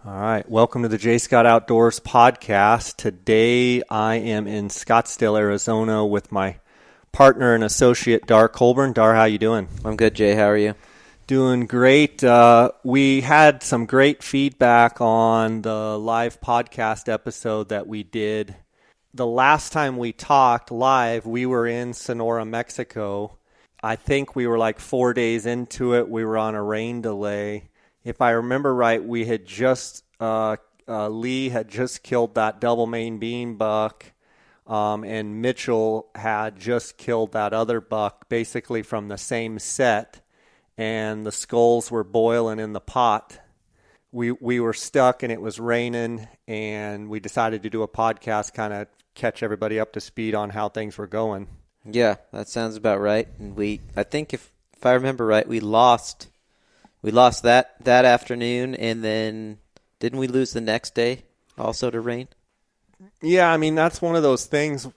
All right. Welcome to the J. Scott Outdoors podcast. Today I am in Scottsdale, Arizona with my partner and associate, Darr Colburn. Darr, how you doing? I'm good, Jay. How are you? Doing great. We had some great feedback on the live podcast episode that we did. The last time we talked live, we were in Sonora, Mexico. I think we were like 4 days into it. We were on a rain delay. If I remember right, we had just Lee had just killed that double main bean buck, and Mitchell had just killed that other buck, basically from the same set, and the skulls were boiling in the pot. We were stuck, and it was raining, and we decided to do a podcast, kind of catch everybody up to speed on how things were going. Yeah, that sounds about right. And I think if I remember right, we lost that afternoon, and then didn't we lose the next day also to rain? Yeah, I mean, that's one of those things,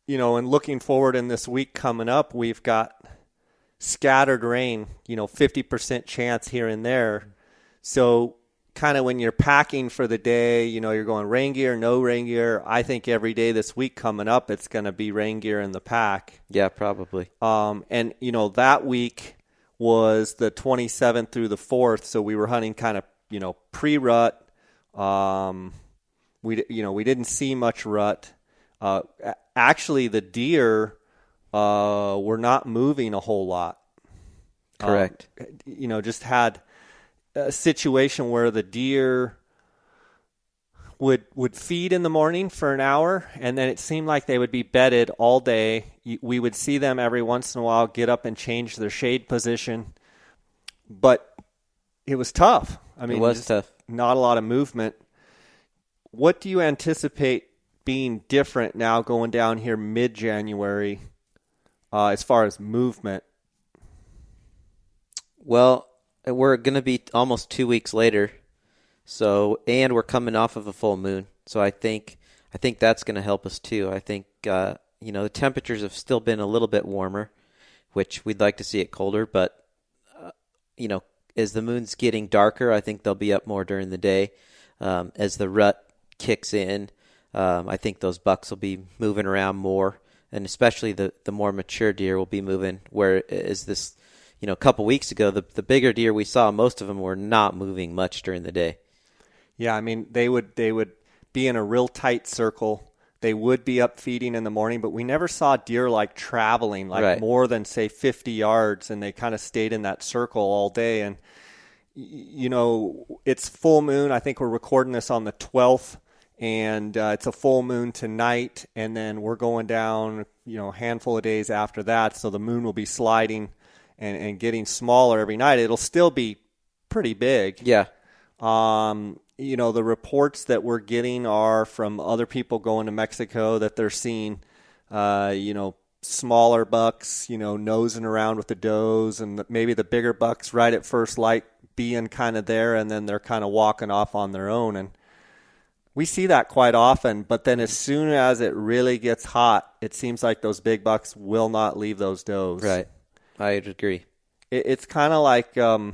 and looking forward in this week coming up, we've got scattered rain, 50% chance here and there. So kind of when you're packing for the day, you're going rain gear, no rain gear. I think every day this week coming up, it's going to be rain gear in the pack. Yeah, probably. And, that week was the 27th through the 4th, so we were hunting kind of, pre-rut. We didn't see much rut. Actually, the deer were not moving a whole lot. Correct. Just had a situation where the deer would feed in the morning for an hour, and then it seemed like they would be bedded all day. We would see them every once in a while get up and change their shade position, but it was tough. I mean, it was tough. Not a lot of movement. What do you anticipate being different now going down here mid-January as far as movement? Well, we're going to be almost 2 weeks later. And we're coming off of a full moon, so I think that's going to help us too. I think the temperatures have still been a little bit warmer, which we'd like to see it colder. But as the moon's getting darker, I think they'll be up more during the day. As the rut kicks in, I think those bucks will be moving around more, and especially the more mature deer will be moving. Whereas this, a couple weeks ago, the bigger deer we saw, most of them were not moving much during the day. Yeah, I mean, they would be in a real tight circle. They would be up feeding in the morning, but we never saw deer traveling right. More than, say, 50 yards, and they kind of stayed in that circle all day. And, it's full moon. I think we're recording this on the 12th, and it's a full moon tonight, and then we're going down, a handful of days after that, so the moon will be sliding and getting smaller every night. It'll still be pretty big. Yeah. The reports that we're getting are from other people going to Mexico that they're seeing, smaller bucks, nosing around with the does, and maybe the bigger bucks right at first light being kind of there, and then they're kind of walking off on their own. And we see that quite often, but then as soon as it really gets hot, it seems like those big bucks will not leave those does. Right. I agree. It's kind of like, I'll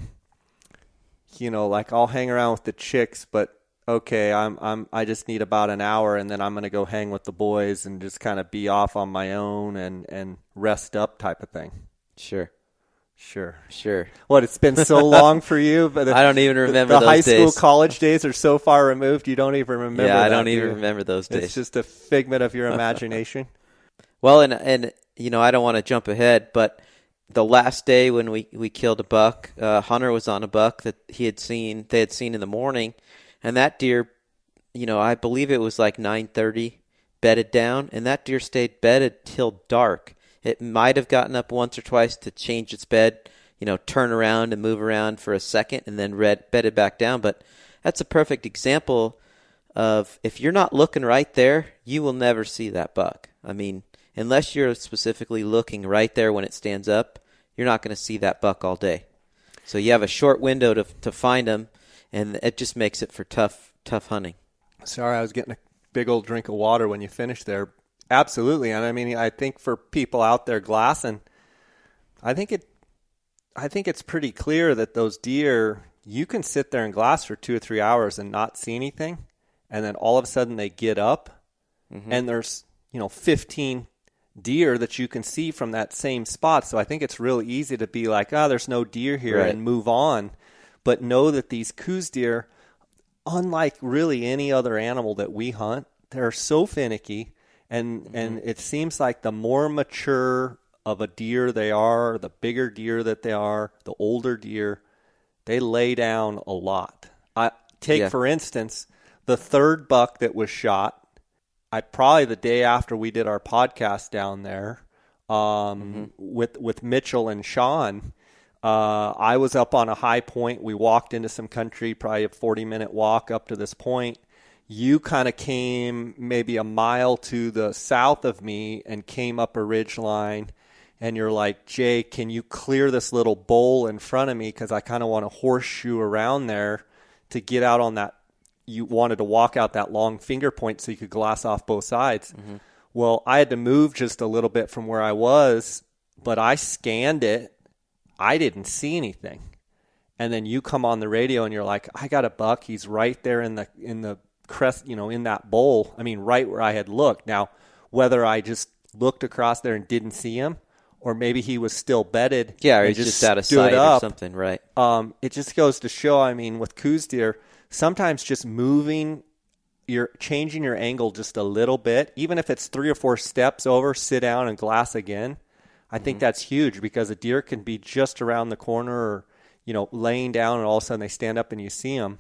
hang around with the chicks, but okay, I just need about an hour, and then I'm going to go hang with the boys and just kind of be off on my own and rest up type of thing. Sure. What, it's been so long for you? But I don't even remember the those high school, days. College days are so far removed, you don't even remember. Yeah, I that, don't even remember those days. It's just a figment of your imagination. Well, and I don't want to jump ahead, but the last day when we killed a buck, Hunter was on a buck that they had seen in the morning, and that deer, I believe it was like 9:30, bedded down, and that deer stayed bedded till dark. It might have gotten up once or twice to change its bed, turn around and move around for a second, and then bedded back down. But that's a perfect example of, if you're not looking right there, you will never see that buck. I mean, unless you're specifically looking right there when it stands up, you're not going to see that buck all day. So you have a short window to find them, and it just makes it for tough hunting. Sorry, I was getting a big old drink of water when you finished there. Absolutely. And I mean, I think for people out there glassing, I think it's pretty clear that those deer, you can sit there and glass for 2 or 3 hours and not see anything, and then all of a sudden they get up, and there's 15 deer that you can see from that same spot. So I think it's really easy to be like, there's no deer here, right, and move on. But know that these Coues deer, unlike really any other animal that we hunt, they're so finicky, and it seems like the more mature of a deer they are, the bigger deer that they are, the older deer, they lay down a lot. For instance, the third buck that was shot, probably the day after we did our podcast down there with Mitchell and Sean. I was up on a high point. We walked into some country, probably a 40-minute walk up to this point. You kind of came maybe a mile to the south of me and came up a ridge line, and you're like, Jay, can you clear this little bowl in front of me, because I kind of want to horseshoe around there to get out on that. You wanted to walk out that long finger point so you could glass off both sides. Well, I had to move just a little bit from where I was, but I scanned it. I didn't see anything. And then you come on the radio and you're like, I got a buck. He's right there in the crest, in that bowl. I mean, right where I had looked. Now, whether I just looked across there and didn't see him, or maybe he was still bedded. Yeah, or he's just out of sight or something, right? It just goes to show, I mean, with Coues deer, sometimes just changing your angle just a little bit, even if it's 3 or 4 steps over, sit down and glass again. I think that's huge, because a deer can be just around the corner, or, laying down, and all of a sudden they stand up and you see them.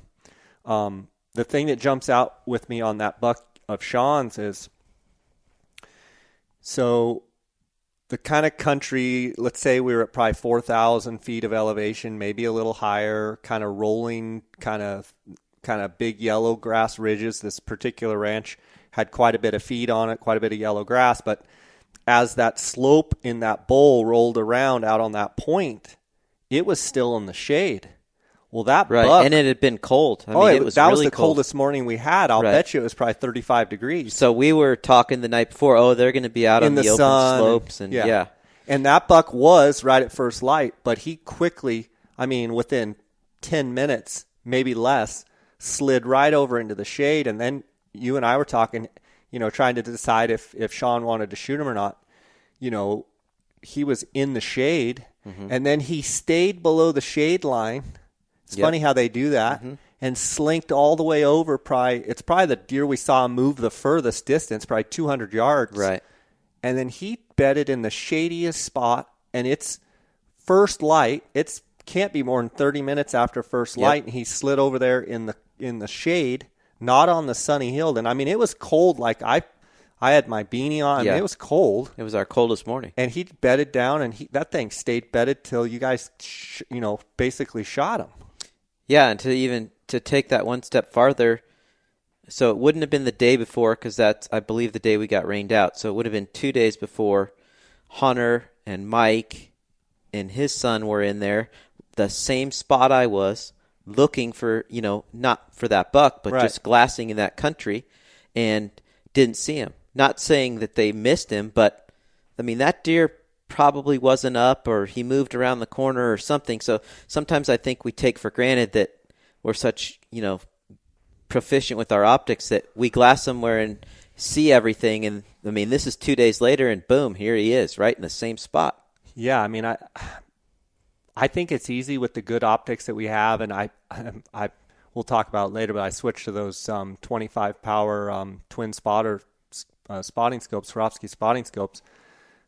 The thing that jumps out with me on that buck of Sean's is, so the kind of country, let's say we were at probably 4,000 feet of elevation, maybe a little higher, kind of rolling, kind of big yellow grass ridges. This particular ranch had quite a bit of feed on it, quite a bit of yellow grass. But as that slope in that bowl rolled around out on that point, it was still in the shade. Well, that buck, and it had been cold. That really was the cold. coldest morning we had. I'll bet you it was probably 35 degrees. So we were talking the night before, they're going to be out on the open slopes. And yeah. And that buck was right at first light, but he quickly, within 10 minutes, maybe less, slid right over into the shade. And then you and I were talking, trying to decide if Sean wanted to shoot him or not. He was in the shade, and then he stayed below the shade line. It's funny how they do that, and slinked all the way over. It's probably the deer we saw move the furthest distance, probably 200 yards. Right. And then he bedded in the shadiest spot, and it's first light. It can't be more than 30 minutes after first light, and he slid over there in the shade, not on the sunny hill. And it was cold. Like I had my beanie on. It was cold. It was our coldest morning. And he bedded down, and that thing stayed bedded till you guys, basically shot him. Yeah, and to take that one step farther, so it wouldn't have been the day before, because that's, I believe, the day we got rained out. So it would have been 2 days before. Hunter and Mike and his son were in there, the same spot I was, looking for, not for that buck, but just glassing in that country, and didn't see him. Not saying that they missed him, but, that deer probably wasn't up, or he moved around the corner or something. So sometimes I think we take for granted that we're such, proficient with our optics that we glass somewhere and see everything. And this is 2 days later, and boom, here he is, right in the same spot. Yeah, I think it's easy with the good optics that we have, and we'll talk about it later, but I switched to those 25 power twin spotter spotting scopes, Swarovski spotting scopes.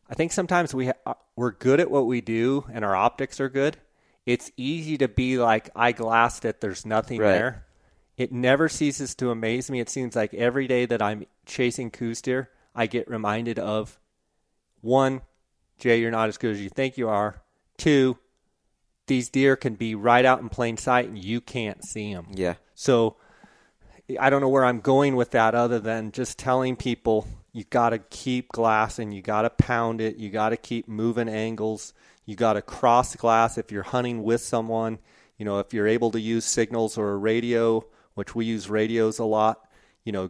I think sometimes we're good at what we do, and our optics are good. It's easy to be like, I glassed it, there's nothing there. It never ceases to amaze me. It seems like every day that I'm chasing Coues deer, I get reminded of, 1, Jay, you're not as good as you think you are. 2, these deer can be right out in plain sight, and you can't see them. Yeah. So I don't know where I'm going with that, other than just telling people, you got to keep glassing. You got to pound it. You got to keep moving angles. You got to cross glass if you're hunting with someone. If you're able to use signals or a radio, which we use radios a lot,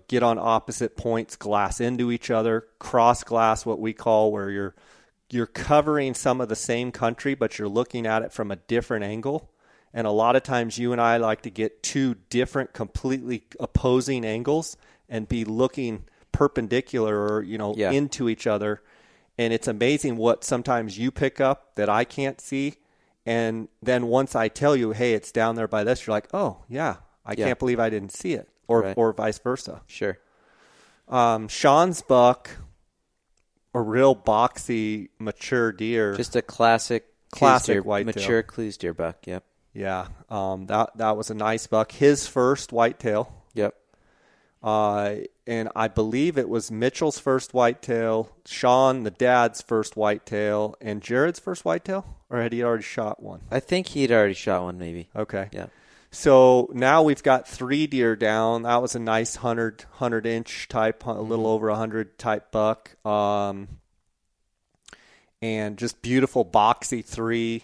get on opposite points, glass into each other, cross glass, what we call, where you're covering some of the same country, but you're looking at it from a different angle. And a lot of times you and I like to get two different, completely opposing angles and be looking perpendicular or, into each other. And it's amazing what sometimes you pick up that I can't see. And then once I tell you, hey, it's down there by this, you're like, oh, yeah, I can't believe I didn't see it. Or vice versa. Sure. Sean's buck, a real boxy, mature deer. Just a classic whitetail. Mature Coues deer buck, yep. Yeah, that was a nice buck. His first whitetail. Yep. And I believe it was Mitchell's first whitetail, Sean, the dad's first whitetail, and Jared's first whitetail? Or had he already shot one? I think he'd already shot one, maybe. Okay. Yeah. So now we've got 3 deer down. That was a nice 100-inch type, a little over 100 type buck. And just beautiful boxy 3.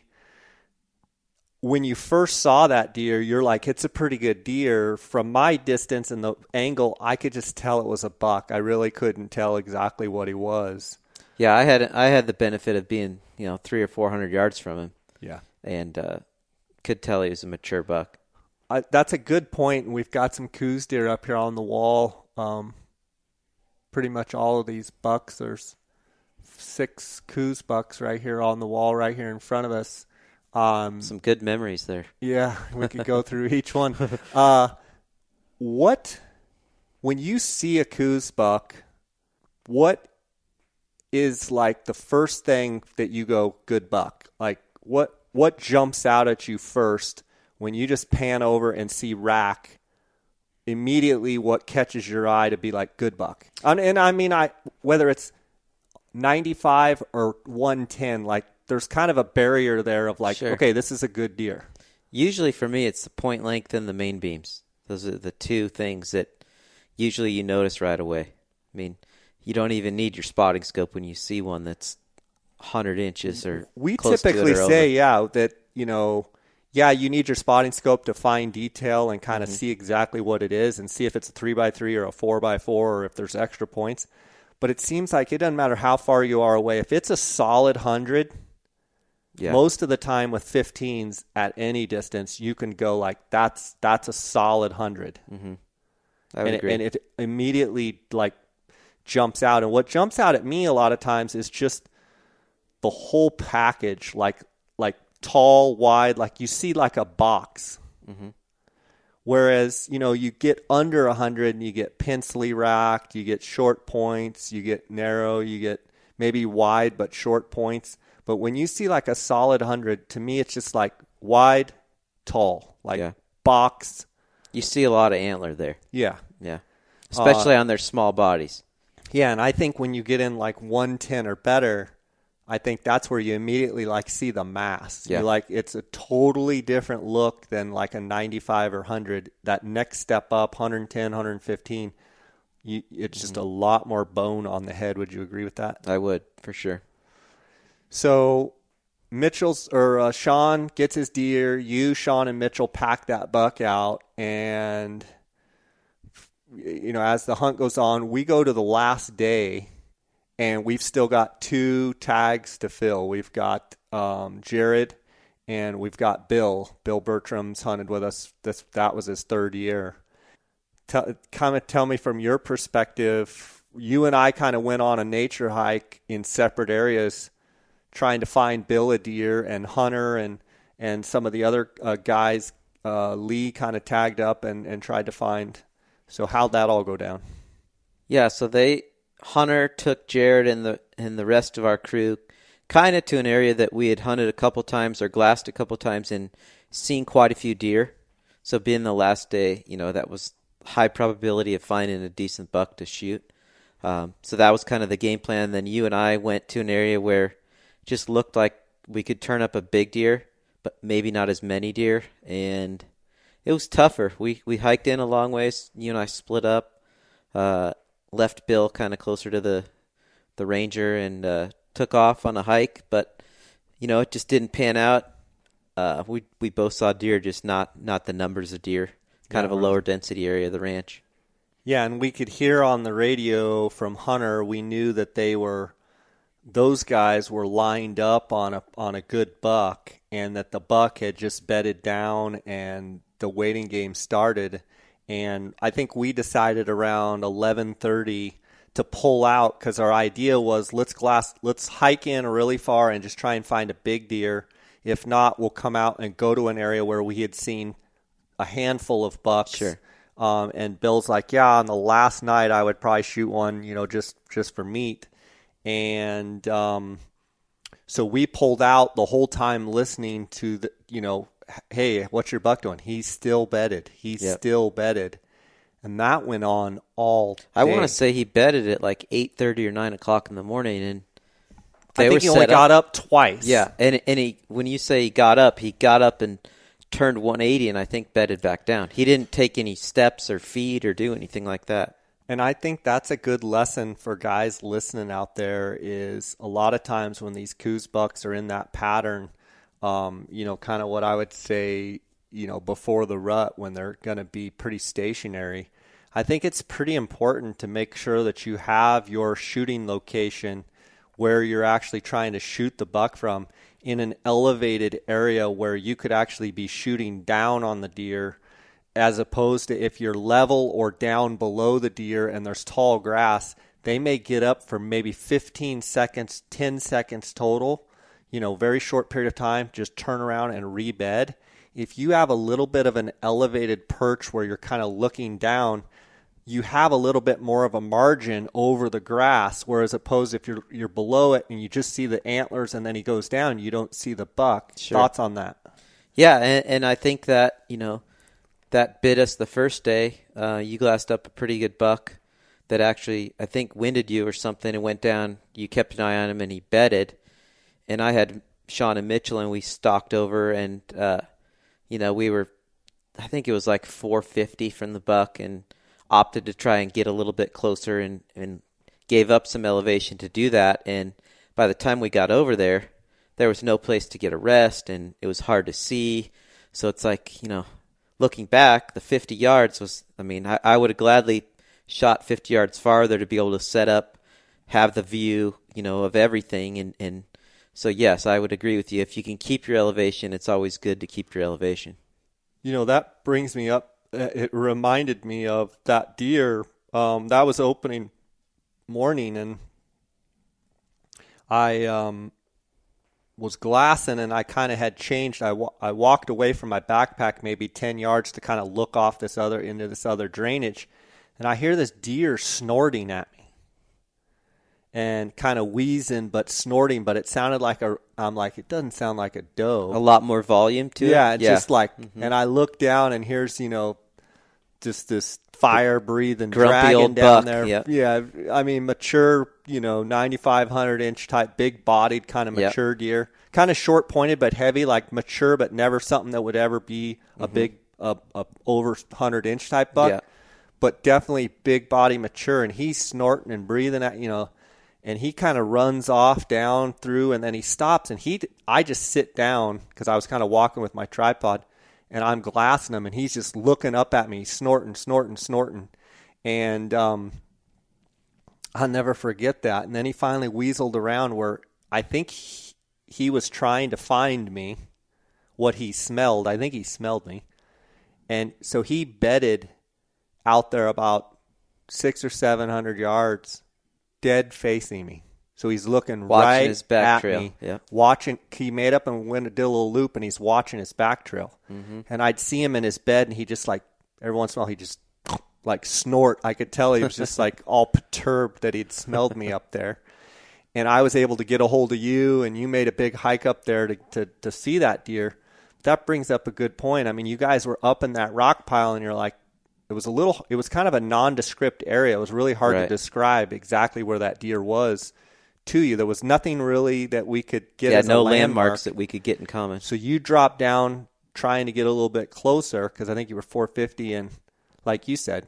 When you first saw that deer, you're like, it's a pretty good deer. From my distance and the angle, I could just tell it was a buck. I really couldn't tell exactly what he was. Yeah, I had the benefit of being 300 or 400 yards from him. Yeah, and could tell he was a mature buck. That's a good point. We've got some Coues deer up here on the wall. Pretty much all of these bucks. There's 6 Coues bucks right here on the wall, right here in front of us. Some good memories there. Yeah, we could go through each one. When you see a Coues buck, what is like the first thing that you go, good buck? Like what jumps out at you first when you just pan over and see rack? Immediately, what catches your eye to be like good buck? And I mean, whether it's 95 or 110, like there's kind of a barrier there of like, sure. Okay, this is a good deer. Usually for me, it's the point length and the main beams. Those are the 2 things that usually you notice right away. I mean, you don't even need your spotting scope when you see one that's 100 inches or we close typically to it or say, over. that, you need your spotting scope to find detail and kind of see exactly what it is and see if it's a 3x3 or a 4x4 or if there's extra points. But it seems like it doesn't matter how far you are away. If it's a solid 100, most of the time with 15s at any distance, you can go like, that's a solid 100. Mm-hmm. I would agree. And it immediately like jumps out. And what jumps out at me a lot of times is just the whole package, like tall, wide, like you see like a box. Mm-hmm. Whereas, you get under 100 and you get pencilly racked, you get short points, you get narrow, you get maybe wide but short points. But when you see like a solid 100, to me it's just like wide, tall, like box. You see a lot of antler there. Yeah. Yeah. Especially on their small bodies. Yeah, and I think when you get in like 110 or better, I think that's where you immediately like see the mass. Yeah. You're like, it's a totally different look than like a 95 or 100. That next step up, 110, 115, it's just a lot more bone on the head. Would you agree with that? I would, for sure. So Sean gets his deer. Sean, and Mitchell pack that buck out. And, as the hunt goes on, we go to the last day. And we've still got 2 tags to fill. We've got Jared and we've got Bill. Bill Bertram's hunted with us. That was his 3rd year. Tell me from your perspective, you and I kind of went on a nature hike in separate areas trying to find Bill a deer, and Hunter and some of the other guys, Lee kind of tagged up and tried to find. So how'd that all go down? Yeah, so Hunter took Jared and the rest of our crew kind of to an area that we had hunted a couple times or glassed a couple times and seen quite a few deer. So being the last day, that was high probability of finding a decent buck to shoot. So that was kind of the game plan. Then you and I went to an area where it just looked like we could turn up a big deer, but maybe not as many deer. And it was tougher. We hiked in a long ways. You and I split up. Left Bill kind of closer to the ranger and took off on a hike, but it just didn't pan out. We both saw deer, just not the numbers of deer. Kind of a lower density area of the ranch. Yeah, and we could hear on the radio from Hunter. We knew that those guys were lined up on a good buck, and that the buck had just bedded down and the waiting game started. And I think we decided around 11:30 to pull out because our idea was let's hike in really far and just try and find a big deer. If not, we'll come out and go to an area where we had seen a handful of bucks. Sure. And Bill's like, yeah, on the last night I would probably shoot one, just for meat. And so we pulled out the whole time listening to hey, what's your buck doing? He's still bedded. He's still bedded. And that went on all day. I want to say he bedded at like 8:30 or 9 o'clock in the morning, and I think he only got up twice. Yeah, and he, when you say he got up and turned 180 and I think bedded back down. He didn't take any steps or feed or do anything like that. And I think that's a good lesson for guys listening out there is a lot of times when these Coues bucks are in that pattern, kind of what I would say, before the rut when they're going to be pretty stationary. I think it's pretty important to make sure that you have your shooting location where you're actually trying to shoot the buck from in an elevated area where you could actually be shooting down on the deer, as opposed to if you're level or down below the deer and there's tall grass, they may get up for maybe 15 seconds, 10 seconds total, very short period of time, just turn around and rebed. If you have a little bit of an elevated perch where you're kind of looking down, you have a little bit more of a margin over the grass, whereas opposed if you're below it and you just see the antlers and then he goes down, you don't see the buck. Sure. Thoughts on that? Yeah, and I think that, that bit us the first day. You glassed up a pretty good buck that actually, I think, winded you or something and went down. You kept an eye on him and he bedded. And I had Sean and Mitchell and we stalked over and, we were, I think it was like 450 from the buck and opted to try and get a little bit closer and gave up some elevation to do that. And by the time we got over there was no place to get a rest and it was hard to see. So it's like, looking back, the 50 yards was, I would have gladly shot 50 yards farther to be able to set up, have the view, of everything. And so, yes, I would agree with you. If you can keep your elevation, it's always good to keep your elevation. That brings me up. It reminded me of that deer. That was opening morning, and I was glassing, and I kind of had changed. I walked away from my backpack maybe 10 yards to kind of look off into this other drainage, and I hear this deer snorting at me and kind of wheezing but snorting, but it sounded like I'm like, it doesn't sound like a doe. A lot more volume to it? Yeah, just like, and I look down and here's, just this fire-breathing dragon old down buck. there. Yep. Yeah, mature, 9,500-inch type, big-bodied kind of mature deer. Kind of short-pointed but heavy, like mature but never something that would ever be a big, over 100-inch type buck. Yeah. But definitely big body, mature, and he's snorting and breathing at, and he kind of runs off down through, and then he stops, and I just sit down because I was kind of walking with my tripod, and I'm glassing him, and he's just looking up at me, snorting. And I'll never forget that. And then he finally weaseled around where I think he was trying to find me, what he smelled. I think he smelled me. And so he bedded out there about 600 or 700 yards, dead facing me. So he's looking watching his back at trail. me, yeah. He made up and did a little loop, and he's watching his back trail. Mm-hmm. And I'd see him in his bed, and he just every once in a while, he just snort. I could tell he was just all perturbed that he'd smelled me up there. And I was able to get a hold of you, and you made a big hike up there to see that deer. That brings up a good point. You guys were up in that rock pile, and you're like, it was kind of a nondescript area. It was really hard to describe exactly where that deer was to you. There was nothing really that we could get as no a landmarks that we could get in common. So you dropped down trying to get a little bit closer because I think you were 450, and like you said,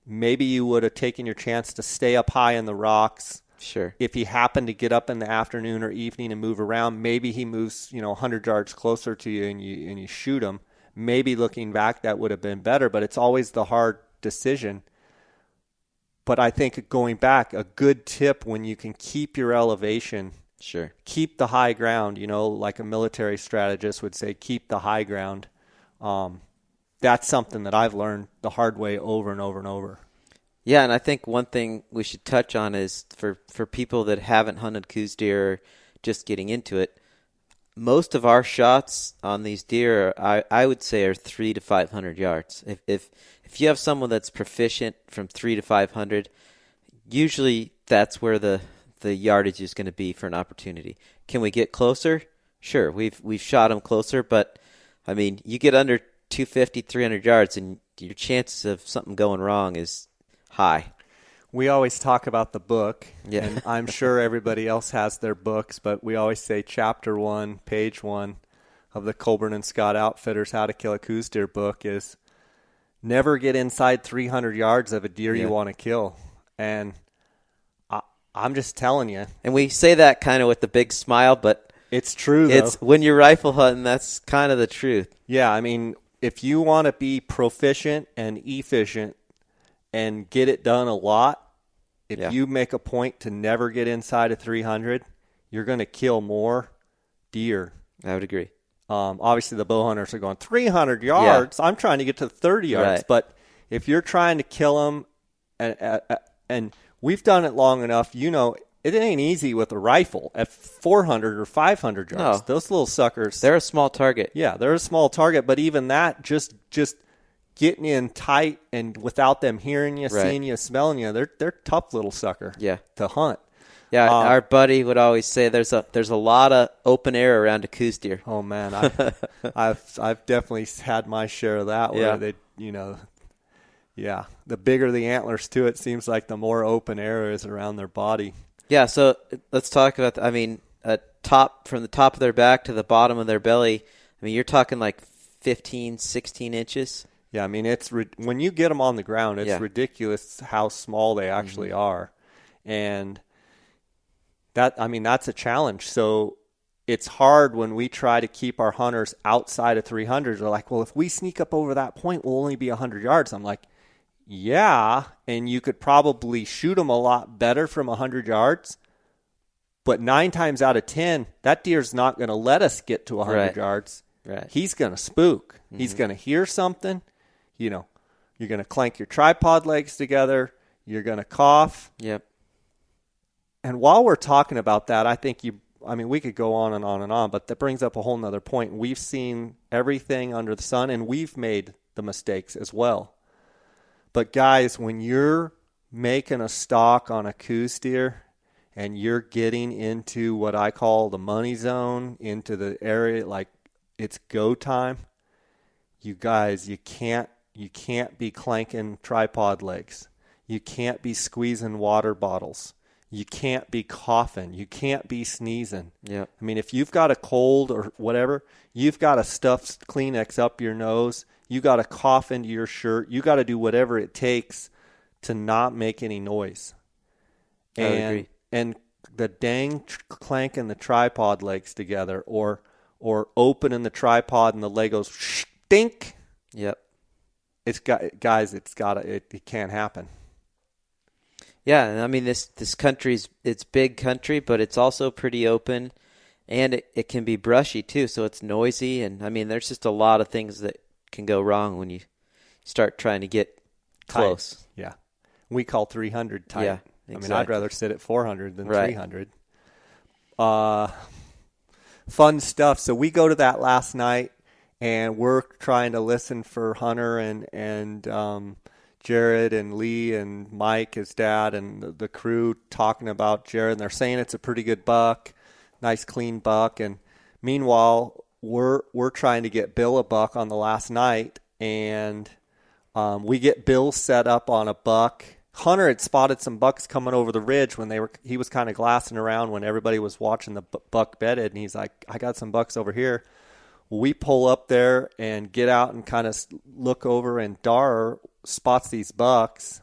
maybe you would have taken your chance to stay up high in the rocks. Sure. If he happened to get up in the afternoon or evening and move around, maybe he moves 100 yards closer to you and you shoot him. Maybe looking back that would have been better, but it's always the hard decision. But I think going back, a good tip when you can keep your elevation Sure. Keep the high ground, like a military strategist would say, keep the high ground. That's something that I've learned the hard way over and over and over. Yeah, and I think one thing we should touch on is for people that haven't hunted Coues deer or just getting into it, most of our shots on these deer, I would say, are 300 to 500 yards. If you have someone that's proficient from 300 to 500, usually that's where the yardage is going to be for an opportunity. Can we get closer? Sure, we've shot them closer, but I mean, you get under 250, 300 yards, and your chances of something going wrong is high. We always talk about the book, yeah. And I'm sure everybody else has their books, but we always say chapter 1, page 1 of the Colburn and Scott Outfitters How to Kill a Coues Deer book is never get inside 300 yards of a deer you want to kill. And I'm just telling you. And we say that kind of with a big smile, but it's true, though. It's when you're rifle hunting, that's kind of the truth. Yeah, I mean, if you want to be proficient and efficient and get it done a lot, if you make a point to never get inside of 300, you're going to kill more deer. I would agree. Obviously, the bow hunters are going 300 yards. Yeah. I'm trying to get to 30 yards. Right. But if you're trying to kill them, and we've done it long enough, it ain't easy with a rifle at 400 or 500 yards. No. Those little suckers. They're a small target. Yeah, they're a small target. But even that, just getting in tight and without them hearing you, seeing you, smelling you, they're tough little sucker to hunt. Yeah, our buddy would always say there's a lot of open air around a Coues deer. Oh man, I've definitely had my share of that. Where they, the bigger the antlers too, it seems like the more open air is around their body. Yeah, so let's talk about. From the top of their back to the bottom of their belly. I mean, you're talking like 15, 16 inches. Yeah, I mean, when you get them on the ground, it's ridiculous how small they actually are. And that's a challenge. So it's hard when we try to keep our hunters outside of 300. They're like, well, if we sneak up over that point, we'll only be 100 yards. I'm like, yeah, and you could probably shoot them a lot better from 100 yards. But 9 times out of 10, that deer's not going to let us get to 100 yards. Right. He's going to spook. Mm-hmm. He's going to hear something. You're going to clank your tripod legs together. You're going to cough. Yep. And while we're talking about that, I think we could go on and on and on, but that brings up a whole nother point. We've seen everything under the sun, and we've made the mistakes as well. But guys, when you're making a stalk on a Coues deer and you're getting into what I call the money zone, into the area like it's go time, you guys, you can't be clanking tripod legs. You can't be squeezing water bottles. You can't be coughing. You can't be sneezing. Yeah. I mean, if you've got a cold or whatever, you've got to stuff Kleenex up your nose. You got to cough into your shirt. You got to do whatever it takes to not make any noise. I agree. And the dang clanking the tripod legs together or opening the tripod and the leg goes stink. Yep. It can't happen. Yeah, and I mean this country's it's big country, but it's also pretty open, and it can be brushy too, so it's noisy, and I mean there's just a lot of things that can go wrong when you start trying to get close. Tight. Yeah, we call 300 tight. Yeah, exactly. I mean I'd rather sit at 400 than 300. Fun stuff. So we go to that last night, and we're trying to listen for Hunter and Jared and Lee and Mike, his dad, and the crew talking about Jared. And they're saying it's a pretty good buck, nice clean buck. And meanwhile, we're trying to get Bill a buck on the last night, and we get Bill set up on a buck. Hunter had spotted some bucks coming over the ridge when he was kind of glassing around when everybody was watching the buck bedded, and he's like, I got some bucks over here. We pull up there and get out and kind of look over, and Darr spots these bucks,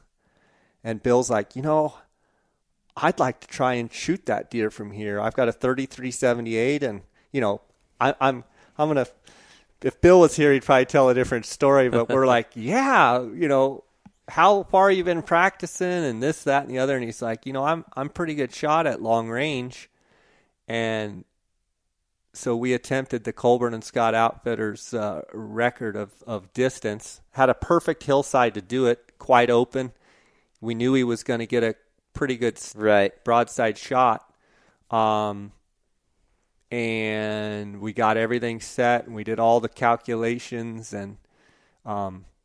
and Bill's like, I'd like to try and shoot that deer from here. I've got a 3378, and I'm gonna. If Bill was here, he'd probably tell a different story. But we're like, yeah, how far you been practicing and this, that, and the other, and he's like, I'm pretty good shot at long range. And so we attempted the Colburn and Scott Outfitters record of distance. Had a perfect hillside to do it, quite open. We knew he was going to get a pretty good broadside shot. And we got everything set, and we did all the calculations and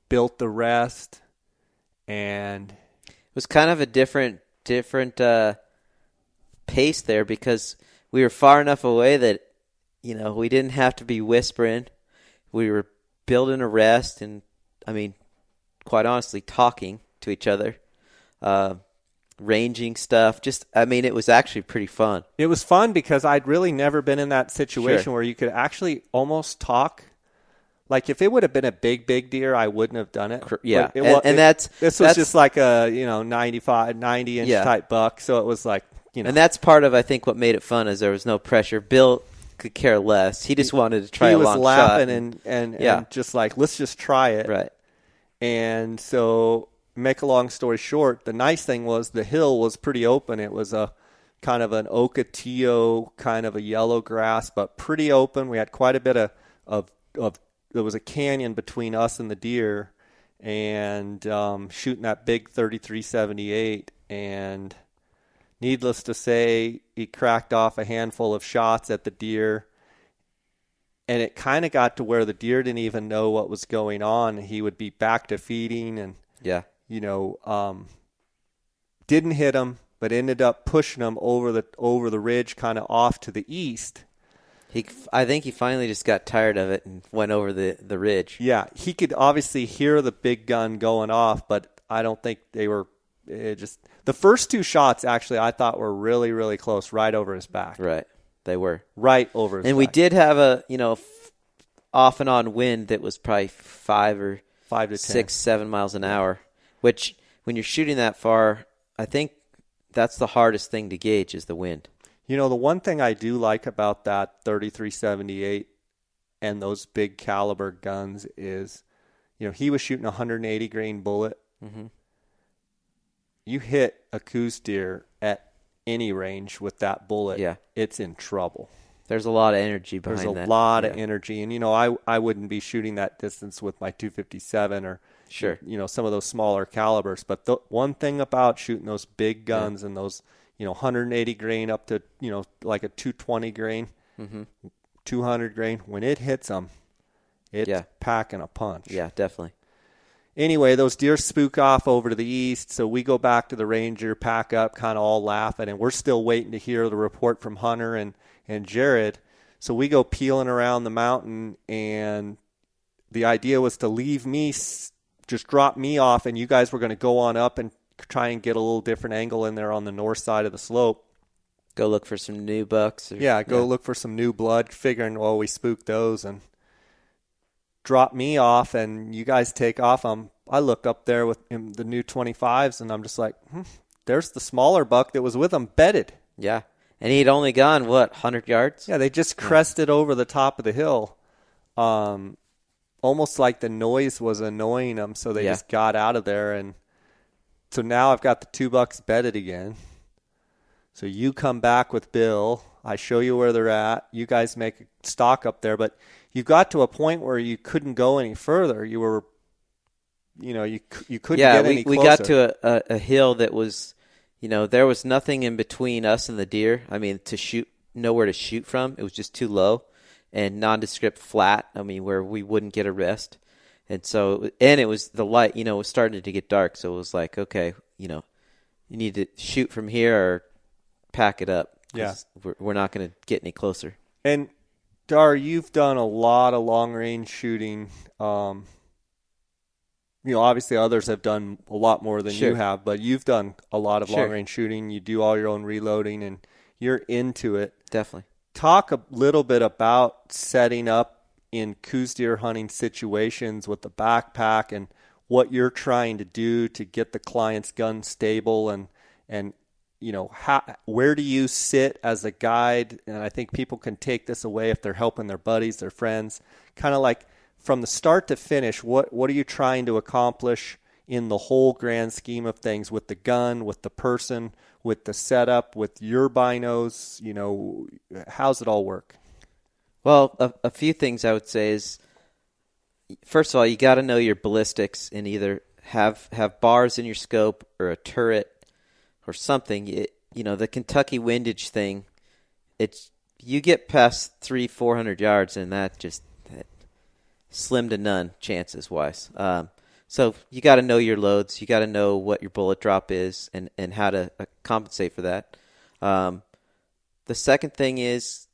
built the rest. And it was kind of a different pace there, because we were far enough away that, we didn't have to be whispering. We were building a rest and, quite honestly, talking to each other, ranging stuff. It was actually pretty fun. It was fun because I'd really never been in that situation where you could actually almost talk. Like if it would have been a big deer, I wouldn't have done it. Yeah, this was just like a 90 inch type buck, so it was like And that's part of, I think, what made it fun, is there was no pressure. Bill could care less. He just wanted to try a long shot. He was laughing and just like, let's just try it. Right. And so, make a long story short, the nice thing was the hill was pretty open. It was a kind of an ocotillo, kind of a yellow grass, but pretty open. We had quite a bit of there was a canyon between us and the deer, and shooting that big 3378. And needless to say, he cracked off a handful of shots at the deer, and it kind of got to where the deer didn't even know what was going on. He would be back to feeding, and didn't hit him, but ended up pushing him over the ridge, kind of off to the east. I think he finally just got tired of it and went over the ridge. Yeah, he could obviously hear the big gun going off, but I don't think they were. The first two shots, actually, I thought were really, really close, right over his back. Right, they were right over his back. And we did have a off and on wind that was probably 5 to 6, 7 miles an hour. Which, when you're shooting that far, I think that's the hardest thing to gauge, is the wind. The one thing I do like about that 3378 and those big caliber guns is, he was shooting a 180 grain bullet. Mm-hmm. You hit a Coues deer at any range with that bullet, it's in trouble. There's a lot of energy behind that. There's a lot of energy. And, I wouldn't be shooting that distance with my 257 or, some of those smaller calibers. But the one thing about shooting those big guns and those, 180 grain up to, like a 220 grain, 200 grain, when it hits them, it's packing a punch. Yeah, definitely. Anyway, those deer spook off over to the east, so we go back to the ranger, pack up, kind of all laughing, and we're still waiting to hear the report from Hunter and Jared. So we go peeling around the mountain, and the idea was to leave me, just drop me off, and you guys were going to go on up and try and get a little different angle in there on the north side of the slope. Go look for some new bucks. Look for some new blood, figuring, we spooked those, and drop me off, and you guys take off. I look up there with the new 25s, and I'm just like, there's the smaller buck that was with them bedded. Yeah, and he'd only gone, 100 yards? Yeah, they just crested over the top of the hill. Almost like the noise was annoying them, so they just got out of there. And so now I've got the 2 bucks bedded again. So you come back with Bill. I show you where they're at. You guys make a stock up there, but you got to a point where you couldn't go any further. You were, you couldn't get any closer. We got to a hill that was, there was nothing in between us and the deer. To shoot, nowhere to shoot from. It was just too low and nondescript flat. Where we wouldn't get a rest. And so, and it was the light, it was starting to get dark. So it was like, okay, you need to shoot from here or pack it up. Yeah. We're not going to get any closer. And Darr, you've done a lot of long-range shooting. Obviously others have done a lot more than you have, but you've done a lot of long-range shooting. You do all your own reloading, and you're into it. Definitely. Talk a little bit about setting up in Coues deer hunting situations with the backpack and what you're trying to do to get the client's gun stable, and where do you sit as a guide? And I think people can take this away if they're helping their buddies, their friends, kind of like from the start to finish, what are you trying to accomplish in the whole grand scheme of things with the gun, with the person, with the setup, with your binos? How's it all work? Well, a few things I would say is, first of all, you got to know your ballistics and either have bars in your scope or a turret or something. The Kentucky windage thing, you get past 300-400 yards and that slim to none chances wise. So you got to know your loads. You got to know what your bullet drop is and how to compensate for that. The second thing is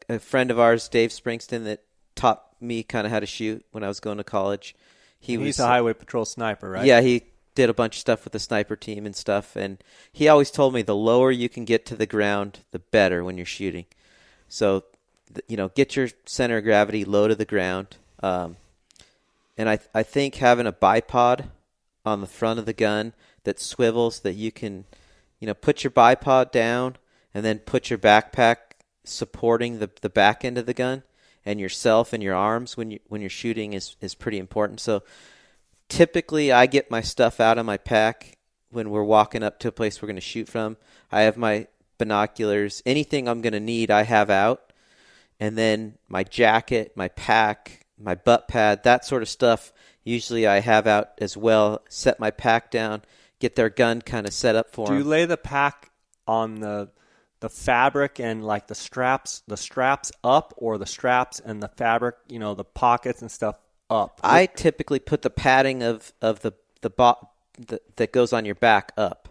a friend of ours, Dave Springston, that taught me kind of how to shoot when I was going to college. He's a highway patrol sniper, right? Yeah, he did a bunch of stuff with the sniper team and stuff. And he always told me the lower you can get to the ground, the better when you're shooting. So, get your center of gravity low to the ground. And I think having a bipod on the front of the gun that swivels, that you can, put your bipod down and then put your backpack supporting the back end of the gun and yourself and your arms when you're shooting is pretty important. So typically I get my stuff out of my pack when we're walking up to a place we're going to shoot from. I have my binoculars, anything I'm going to need I have out, and then my jacket, my pack, my butt pad, that sort of stuff usually I have out as well. Set my pack down, get their gun kind of set up for them. Do you lay the pack on the fabric and like the straps up, or the straps and the fabric, the pockets and stuff up? I typically put the padding of that goes on your back up.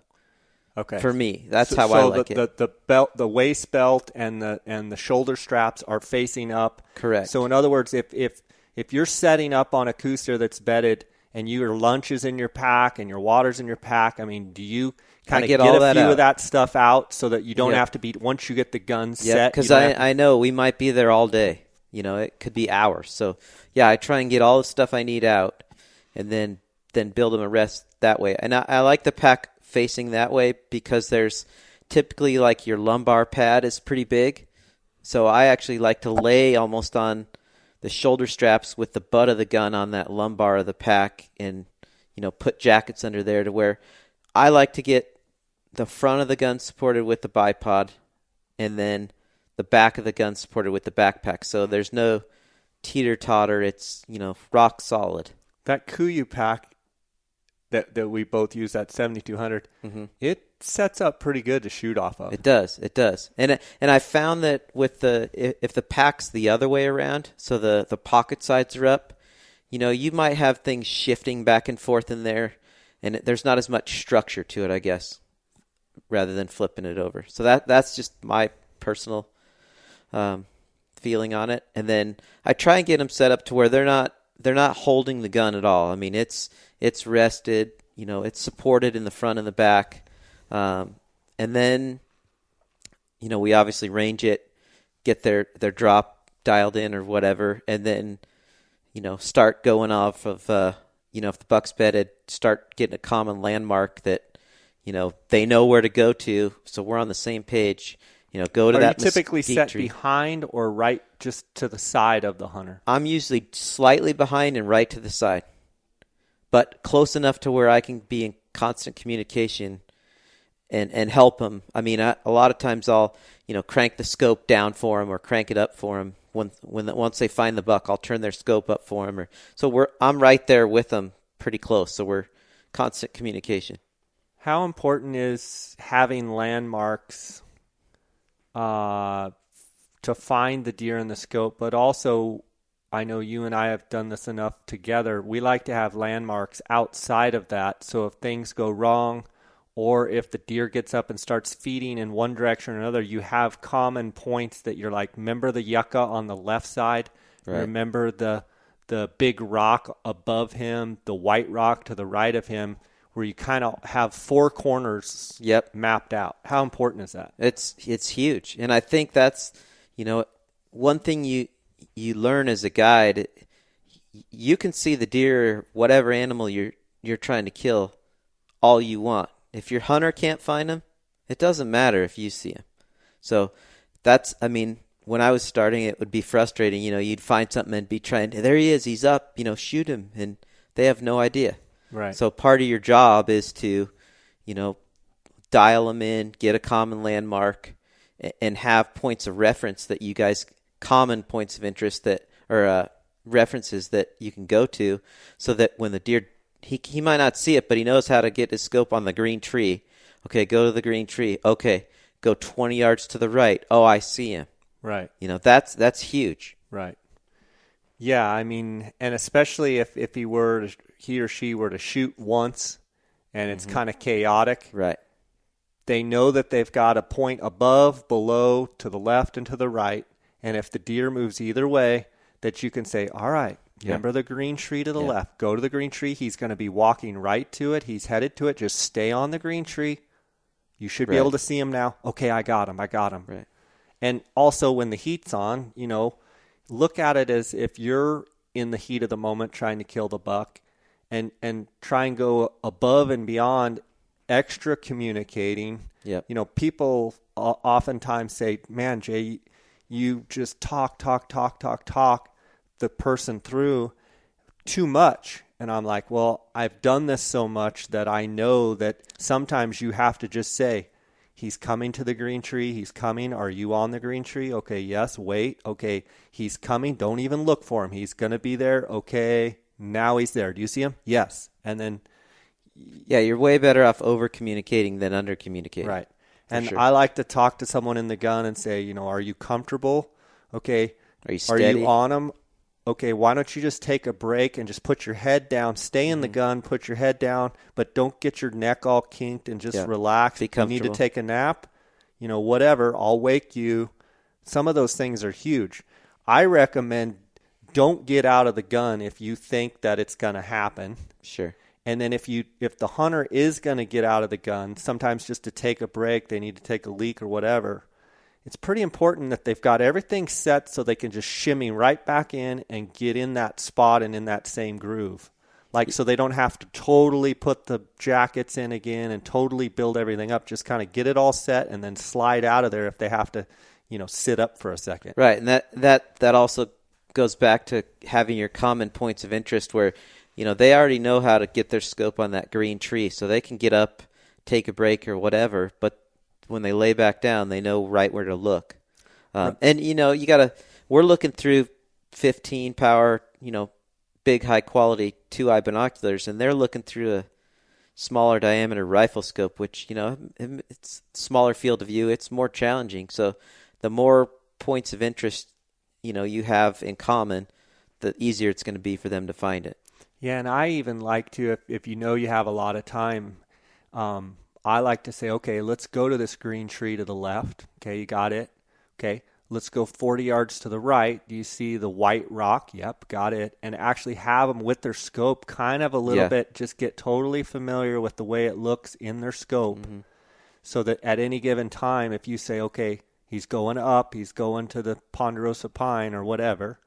Okay. For me, that's how I like it. The belt, the waist belt, and the shoulder straps are facing up. Correct. So in other words, if you're setting up on a Coues that's bedded and your lunch is in your pack and your water's in your pack, I mean, do you kind of get a few of that stuff out so that you don't have to be, once you get the gun set? Because I know we might be there all day. It could be hours. So, yeah, I try and get all the stuff I need out and then build them a rest that way. And I like the pack facing that way because there's typically like your lumbar pad is pretty big. So I actually like to lay almost on the shoulder straps with the butt of the gun on that lumbar of the pack and, put jackets under there to where I like to get the front of the gun supported with the bipod and then the back of the gun supported with the backpack. So there's no teeter-totter. It's, rock solid. That Coues pack that we both use, that 7200, it sets up pretty good to shoot off of. It does. And I found that with if the pack's the other way around, so the pocket sides are up, you might have things shifting back and forth in there, and there's not as much structure to it, I guess, rather than flipping it over. So that's just my personal feeling on it. And then I try and get them set up to where they're not holding the gun at all. I mean, it's rested, it's supported in the front and the back. And then, we obviously range it, get their drop dialed in or whatever, and then, start going off of, if the buck's bedded, start getting a common landmark that, they know where to go to, so we're on the same page. Go to that. Are you typically set tree behind or right just to the side of the hunter? I'm usually slightly behind and right to the side, but close enough to where I can be in constant communication and help them. I mean, a lot of times I'll, crank the scope down for them or crank it up for them. Once they find the buck, I'll turn their scope up for them. I'm right there with them pretty close, so we're constant communication. How important is having landmarks to find the deer in the scope, but also, I know you and I have done this enough together, we like to have landmarks outside of that, so if things go wrong or if the deer gets up and starts feeding in one direction or another, you have common points that you're like, remember the yucca on the left side? Right. Remember the big rock above him, the white rock to the right of him, where you kind of have four corners mapped out. How important is that? It's huge. And I think that's, one thing you learn as a guide. You can see the deer, whatever animal you're trying to kill, all you want. If your hunter can't find him, it doesn't matter if you see him. So when I was starting, it would be frustrating. You'd find something and be trying, there he is, he's up, shoot him. And they have no idea. Right. So part of your job is to, dial them in, get a common landmark, and have points of reference that you guys, common points of interest that, or references that you can go to, so that when the deer, he might not see it, but he knows how to get his scope on the green tree. Okay, go to the green tree. Okay, go 20 yards to the right. Oh, I see him. Right. That's huge. Right. Yeah, I mean, and especially if he or she were to shoot once and it's kind of chaotic. Right. They know that they've got a point above, below, to the left, and to the right. And if the deer moves either way, that you can say, all right, remember the green tree to the left. Go to the green tree. He's going to be walking right to it. He's headed to it. Just stay on the green tree. You should be able to see him now. Okay, I got him. Right. And also when the heat's on, look at it as if you're in the heat of the moment trying to kill the buck and try and go above and beyond extra communicating. Yep. People oftentimes say, man, Jay, you just talk the person through too much. And I'm like, well, I've done this so much that I know that sometimes you have to just say, he's coming to the green tree. He's coming. Are you on the green tree? Okay, yes, wait. Okay, he's coming. Don't even look for him. He's going to be there. Okay, now he's there. Do you see him? Yes. And then... yeah, you're way better off over-communicating than under-communicating. Right. And sure. I like to talk to someone in the gun and say, are you comfortable? Okay. Are you steady? Are you on them? Okay, why don't you just take a break and just put your head down, stay in the gun, put your head down, but don't get your neck all kinked and just relax. Be comfortable. You need to take a nap, whatever, I'll wake you. Some of those things are huge. I recommend don't get out of the gun if you think that it's going to happen. Sure. And then if the hunter is going to get out of the gun, sometimes just to take a break, they need to take a leak or whatever. It's pretty important that they've got everything set so they can just shimmy right back in and get in that spot and in that same groove. So they don't have to totally put the jackets in again and totally build everything up. Just kind of get it all set and then slide out of there if they have to, sit up for a second. Right, and that also goes back to having your common points of interest where, they already know how to get their scope on that green tree, so they can get up, take a break or whatever, but when they lay back down, they know right where to look. And, we're looking through 15 power, big high quality 2-eye binoculars, and they're looking through a smaller diameter rifle scope, which, it's smaller field of view. It's more challenging. So the more points of interest, you have in common, the easier it's going to be for them to find it. Yeah, and I even like to, if you have a lot of time, I like to say, okay, let's go to this green tree to the left. Okay, you got it. Okay, let's go 40 yards to the right. Do you see the white rock? Yep, got it. And actually have them with their scope kind of a little bit, just get totally familiar with the way it looks in their scope so that at any given time, if you say, okay, he's going up, he's going to the ponderosa pine or whatever,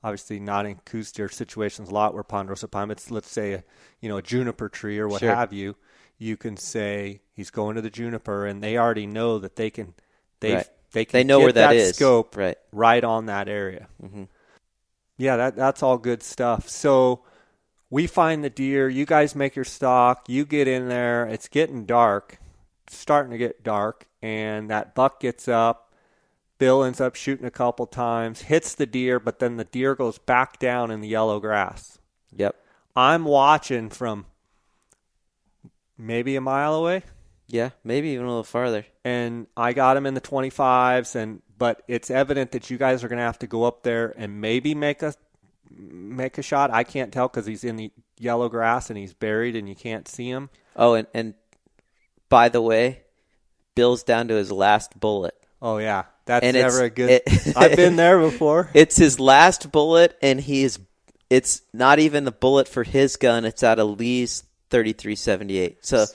obviously not in Coues deer situations a lot where ponderosa pine, but let's say a juniper tree or what have you. You can say he's going to the juniper, and they already know that they can know get where that is. Scope right on that area. Mm-hmm. Yeah, that's all good stuff. So we find the deer. You guys make your stalk. You get in there. It's getting dark. It's starting to get dark, and that buck gets up. Bill ends up shooting a couple times, hits the deer, but then the deer goes back down in the yellow grass. Yep. I'm watching from maybe a mile away. Yeah, maybe even a little farther. And I got him in the 25s, but it's evident that you guys are going to have to go up there and maybe make a shot. I can't tell because he's in the yellow grass and he's buried and you can't see him. Oh, and by the way, Bill's down to his last bullet. Oh, yeah. That's never a good... I've been there before. It's his last bullet, and it's not even the bullet for his gun. It's out of Lee's 3378. So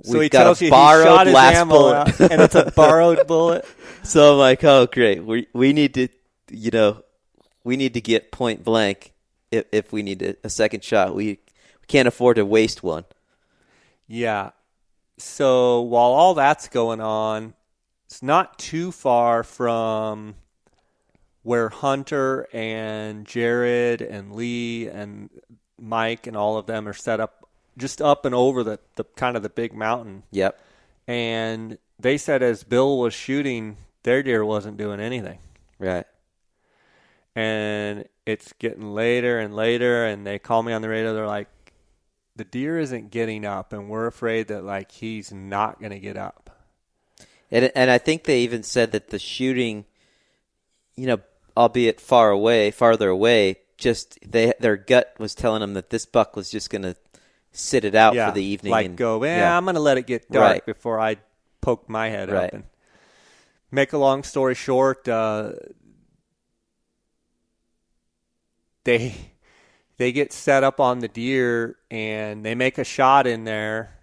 we've got a borrowed last bullet. And it's a borrowed bullet. So I'm like, oh, great. We need to, get point blank if we need a second shot. We can't afford to waste one. Yeah. So while all that's going on, it's not too far from where Hunter and Jared and Lee and Mike and all of them are set up just up and over the kind of the big mountain. Yep. And they said as Bill was shooting, their deer wasn't doing anything. Right. And it's getting later and later, and they call me on the radio. They're like, the deer isn't getting up, and we're afraid that, like, he's not going to get up. And I think they even said that the shooting, albeit farther away, just their gut was telling them that this buck was just going to sit it out for the evening. Like I'm going to let it get dark before I poke my head up. And make a long story short, they get set up on the deer, and they make a shot in there,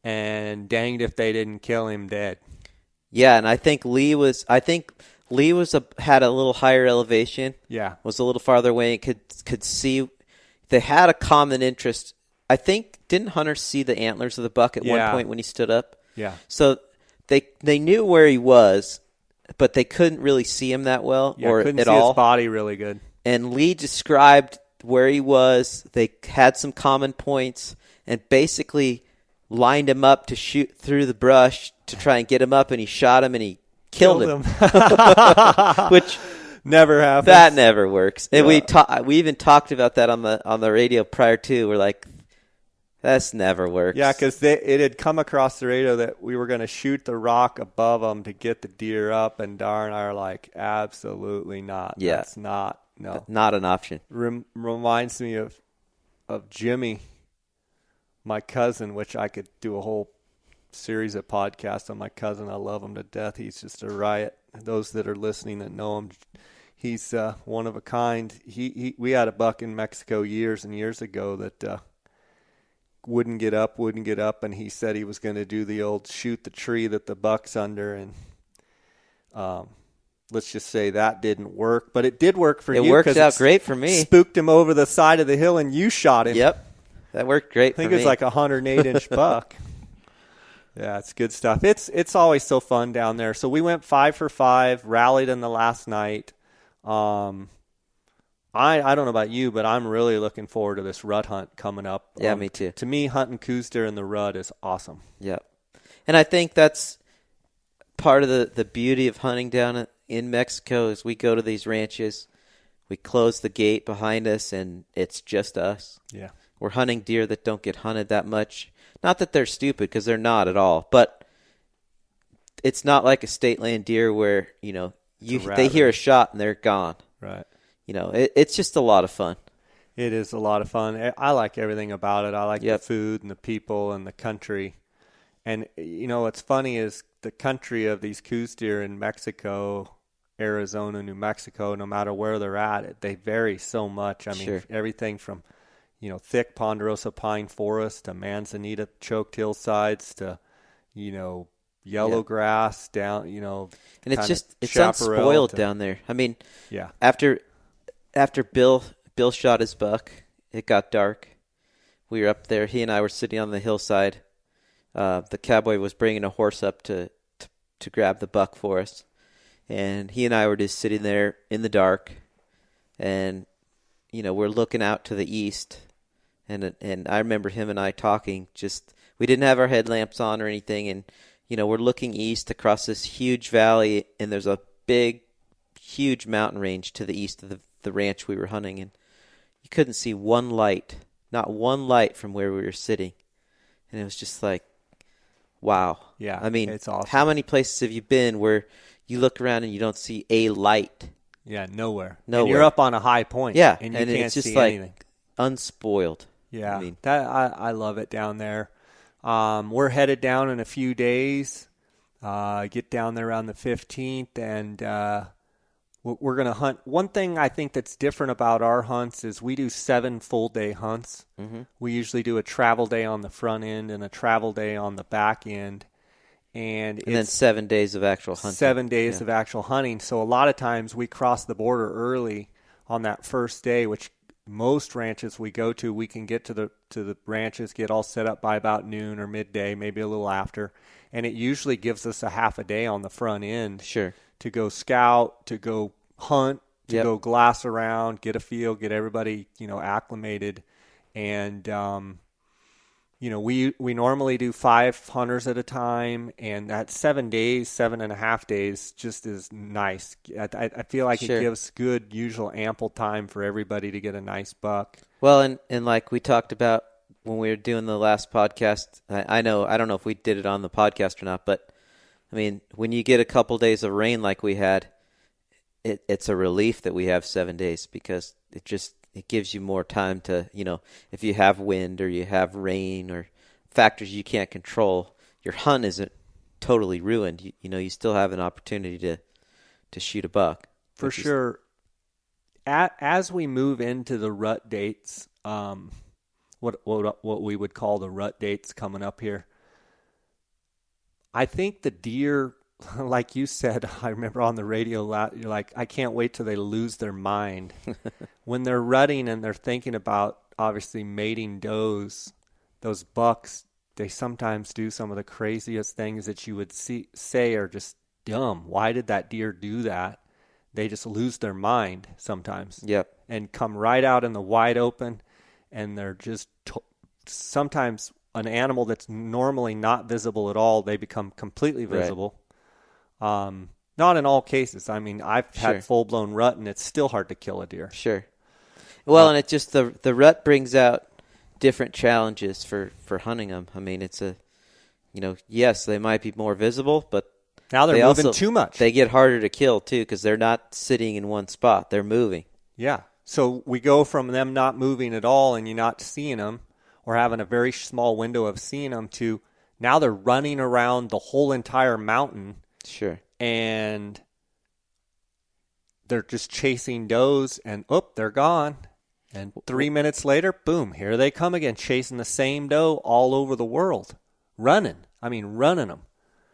and danged if they didn't kill him dead. Yeah, and I think Lee had a little higher elevation. Yeah, was a little farther away and could see. They had a common interest. I think, didn't Hunter see the antlers of the buck at one point when he stood up? Yeah. So they knew where he was, but they couldn't really see him that well couldn't see his body really good. And Lee described where he was. They had some common points and basically lined him up to shoot through the brush to try and get him up, and he shot him and he killed him. Which never happens. That never works. And we even talked about that on the radio prior to. We're like, that's never works. Yeah, because it had come across the radio that we were going to shoot the rock above them to get the deer up, and Darr and I are like, absolutely not. Yeah. That's not an option. Reminds me of Jimmy, my cousin, which I could do a whole series of podcasts on my cousin. I love him to death. He's just a riot. Those that are listening that know him, he's one of a kind. We had a buck in Mexico years and years ago that wouldn't get up, and he said he was going to do the old shoot the tree that the buck's under, and let's just say that didn't work, but it did work for you. It worked out great for me. Spooked him over the side of the hill, and you shot him. Yep, that worked great for me. I think it's like a 108-inch buck. Yeah, it's good stuff. It's always so fun down there. So we went 5 for 5, rallied in the last night. I don't know about you, but I'm really looking forward to this rut hunt coming up. Yeah, me too. To me, hunting Coues deer in the rut is awesome. Yep. And I think that's part of the beauty of hunting down in Mexico is we go to these ranches, we close the gate behind us, and it's just us. Yeah. We're hunting deer that don't get hunted that much. Not that they're stupid, because they're not at all, but it's not like a state land deer where, they hear a shot and they're gone. Right. It's just a lot of fun. It is a lot of fun. I like everything about it. I like the food and the people and the country. And, what's funny is the country of these Coues deer in Mexico, Arizona, New Mexico, no matter where they're at, they vary so much. I mean, everything from, thick ponderosa pine forest to manzanita choked hillsides to, yellow grass down, and it's unspoiled down there. I mean, after Bill shot his buck, it got dark. We were up there. He and I were sitting on the hillside. The cowboy was bringing a horse up to grab the buck for us, and he and I were just sitting there in the dark, and we're looking out to the east, and I remember him and I talking. Just we didn't have our headlamps on or anything, and we're looking east across this huge valley, and there's a big, huge mountain range to the east of the ranch we were hunting, and you couldn't see one light, not one light from where we were sitting, and it was just like, wow. Yeah, I mean, it's awesome. How many places have you been where you look around and you don't see a light? Yeah, nowhere. And you're up on a high point. Yeah, and you can't it's just see like anything. Unspoiled. Yeah, I love it down there. We're headed down in a few days. Get down there around the 15th, and we're going to hunt. One thing I think that's different about our hunts is we do 7 full-day hunts. Mm-hmm. We usually do a travel day on the front end and a travel day on the back end. And then 7 days of actual hunting. 7 days of actual hunting. So a lot of times we cross the border early on that first day, which most ranches we go to, we can get to the ranches, get all set up by about noon or midday, maybe a little after. And it usually gives us a half a day on the front end. Sure. To go scout, to go hunt, to go glass around, get a feel, get everybody, acclimated. And we normally do 5 hunters at a time, and that 7 days, 7.5 days just is nice. I feel like Sure. it gives good, usual ample time for everybody to get a nice buck. Well, and like we talked about when we were doing the last podcast, I don't know if we did it on the podcast or not, but I mean, when you get a couple days of rain like we had, it's a relief that we have 7 days, because it gives you more time to, if you have wind or you have rain or factors you can't control, your hunt isn't totally ruined. You still have an opportunity to shoot a buck. For sure. As we move into the rut dates, what we would call the rut dates coming up here, I think the deer, like you said, I remember on the radio, you're like, I can't wait till they lose their mind. When they're rutting and they're thinking about, obviously, mating does, those bucks, they sometimes do some of the craziest things that you would say are just dumb. Why did that deer do that? They just lose their mind sometimes. Yep. And come right out in the wide open, and they're just sometimes an animal that's normally not visible at all, they become completely visible. Right. Not in all cases. I mean, I've had full-blown rut, and it's still hard to kill a deer. Sure. Well, and it just the rut brings out different challenges for hunting them. I mean, it's yes, they might be more visible, but now they're moving also, too much. They get harder to kill, too, because they're not sitting in one spot. They're moving. Yeah. So we go from them not moving at all and you're not seeing them, or having a very small window of seeing them, to now they're running around the whole entire mountain. Sure. And they're just chasing does, and they're gone. And 3 minutes later, boom, here they come again, chasing the same doe all over the world. Running them.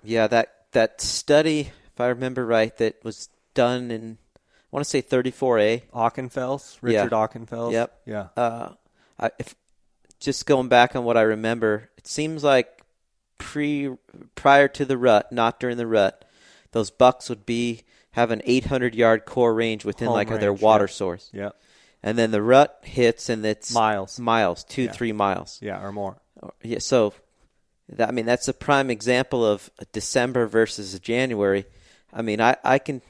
Yeah, that study, if I remember right, that was done in, I want to say 34A. Richard Aukenfels. Yep. Yeah. If just going back on what I remember, it seems like prior to the rut, not during the rut, those bucks would have an 800-yard core range within their water source. Yeah. And then the rut hits, and it's miles, 2-3 miles. Yeah, or more. Yeah, so that's a prime example of a December versus a January. I mean, I can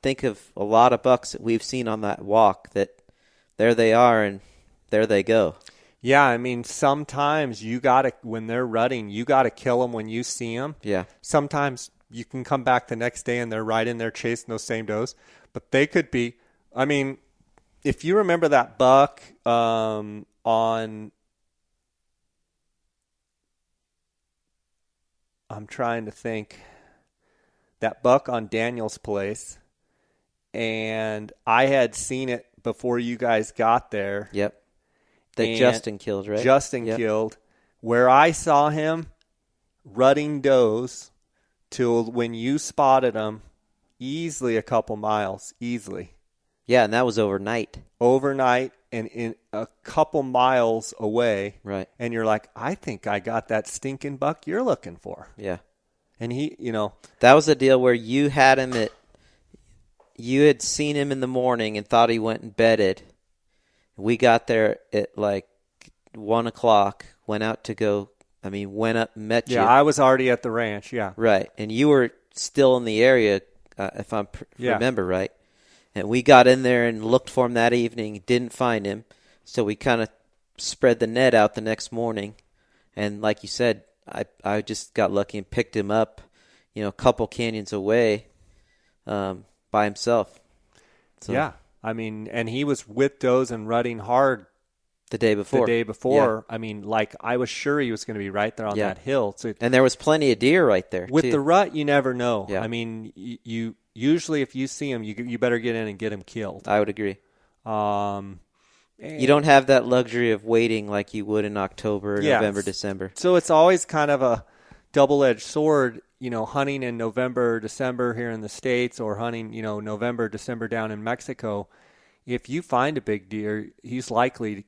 think of a lot of bucks that we've seen on that walk that there they are and there they go. Yeah, I mean, sometimes when they're rutting, you got to kill them when you see them. Yeah. Sometimes you can come back the next day and they're right in there chasing those same does. But they could be, I mean, if you remember that buck on, I'm trying to think, that buck on Daniel's place, and I had seen it before you guys got there. Yep. That Justin killed, right? Justin killed. Where I saw him rutting does till when you spotted him, easily a couple miles, easily. Yeah, and that was overnight. Overnight, and in a couple miles away. Right. And you're like, I think I got that stinking buck you're looking for. Yeah. And he, that was a deal where you had him you had seen him in the morning and thought he went and bedded. We got there at 1:00, went up and met you. Yeah, I was already at the ranch, yeah. Right, and you were still in the area, if I remember right. And we got in there and looked for him that evening, didn't find him, so we kind of spread the net out the next morning. And like you said, I just got lucky and picked him up, a couple canyons away by himself. So. Yeah. I mean, and he was with does and rutting hard the day before. Yeah. I mean, I was sure he was going to be right there on that hill. So and there was plenty of deer right there. With too. the rut, you never know. Yeah. I mean, you usually if you see him, you better get in and get him killed. I would agree. You don't have that luxury of waiting like you would in October, November, December. So it's always kind of a double-edged sword, hunting in November, December here in the States, or hunting, November, December down in Mexico. If you find a big deer, he's likely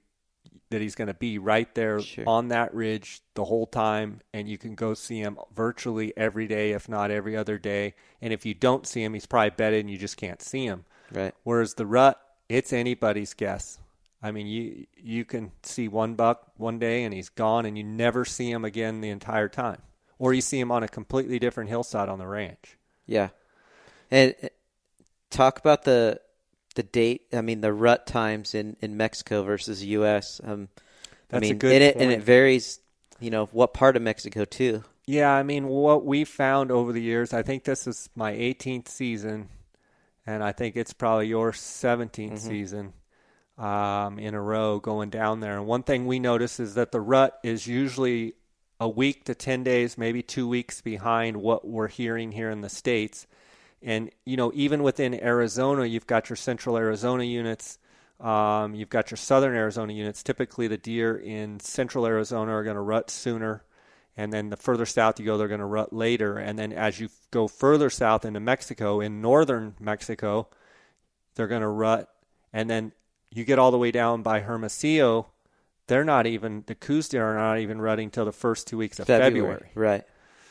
that he's going to be right there on that ridge the whole time, and you can go see him virtually every day, if not every other day. And if you don't see him, he's probably bedded and you just can't see him. Right. Whereas the rut, it's anybody's guess. I mean, you can see one buck one day and he's gone, and you never see him again the entire time, or you see him on a completely different hillside on the ranch. Yeah, and talk about the date. I mean, the rut times in Mexico versus U.S. That's a good point. And it varies. What part of Mexico too. Yeah, I mean, what we found over the years, I think this is my 18th season, and I think it's probably your 17th season in a row going down there. And one thing we notice is that the rut is usually a week to 10 days, maybe 2 weeks behind what we're hearing here in the States. And, even within Arizona, you've got your central Arizona units. You've got your southern Arizona units. Typically, the deer in central Arizona are going to rut sooner. And then the further south you go, they're going to rut later. And then as you go further south into Mexico, in northern Mexico, they're going to rut. And then you get all the way down by Hermosillo, the Coues deer are not even rutting till the first 2 weeks of February. Right.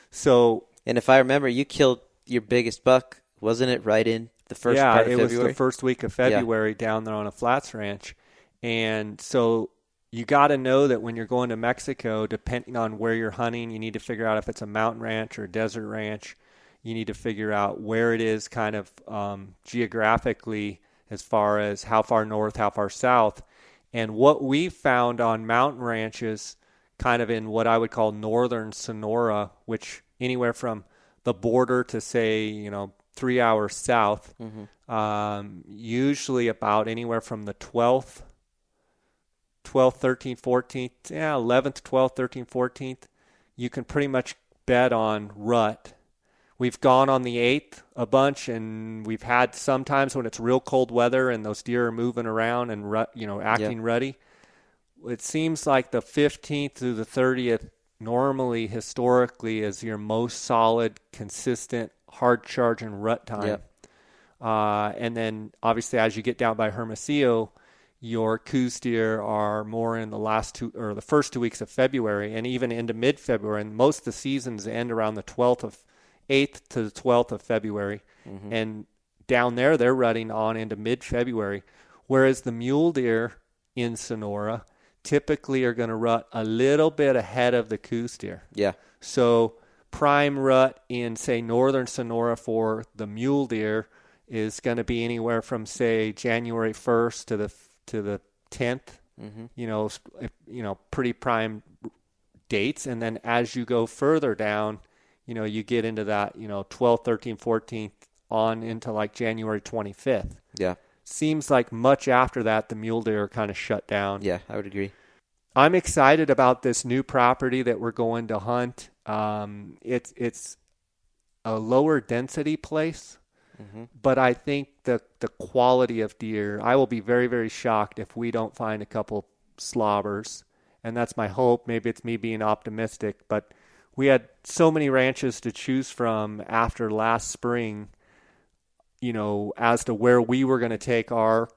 So, and if I remember, you killed your biggest buck, wasn't it, right in the first part of February? Yeah, it was the first week of February down there on a flats ranch. And so you got to know that when you're going to Mexico, depending on where you're hunting, you need to figure out if it's a mountain ranch or a desert ranch. You need to figure out where it is kind of geographically as far as how far north, how far south. And what we found on mountain ranches, kind of in what I would call northern Sonora, which anywhere from the border to, say, 3 hours south, usually about anywhere from the 12th, 13th, 14th, 11th, 12th, 13th, 14th, you can pretty much bet on rut. We've gone on the 8th a bunch, and we've had sometimes when it's real cold weather and those deer are moving around and acting ruddy. It seems like the 15th through the 30th normally, historically, is your most solid, consistent, hard-charging rut time. Yep. And then, obviously, as you get down by Hermosillo, your Coues deer are more in the first 2 weeks of February, and even into mid-February. And most of the seasons end around the 8th to the 12th of February. And down there, they're rutting on into mid-February, whereas the mule deer in Sonora typically are going to rut a little bit ahead of the Coues deer. Yeah. So prime rut in, say, northern Sonora for the mule deer is going to be anywhere from, say, January 1st to the 10th. Pretty prime dates. And then as you go further down, you get into that 12th, 13th, 14th on into like January 25th. Yeah. Seems like much after that, the mule deer are kind of shut down. Yeah, I would agree. I'm excited about this new property that we're going to hunt. It's a lower density place, but I think the quality of deer, I will be very, very shocked if we don't find a couple slobbers, and that's my hope. Maybe it's me being optimistic, but we had so many ranches to choose from after last spring, as to where we were going to take our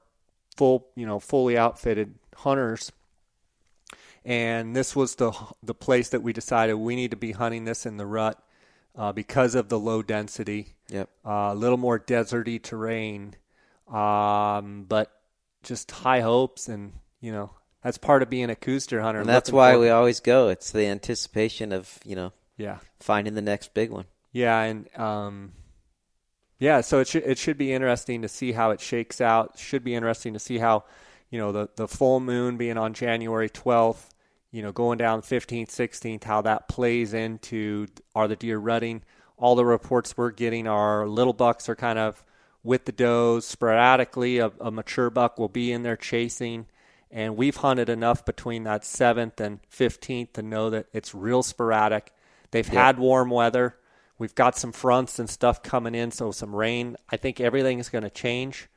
fully outfitted hunters. And this was the place that we decided we need to be hunting this in the rut because of the low density. Yep. A little more deserty terrain, but just high hopes, and that's part of being a Coues deer hunter. And that's why we always go. It's the anticipation of finding the next big one. Yeah, and so it should be interesting to see how it shakes out. Should be interesting to see how the full moon being on January 12th, going down 15th, 16th, how that plays into, are the deer rutting? All the reports we're getting are little bucks are kind of with the does sporadically. A mature buck will be in there chasing, and we've hunted enough between that 7th and 15th to know that it's real sporadic. They've had warm weather. We've got some fronts and stuff coming in, so some rain. I think everything is going to change.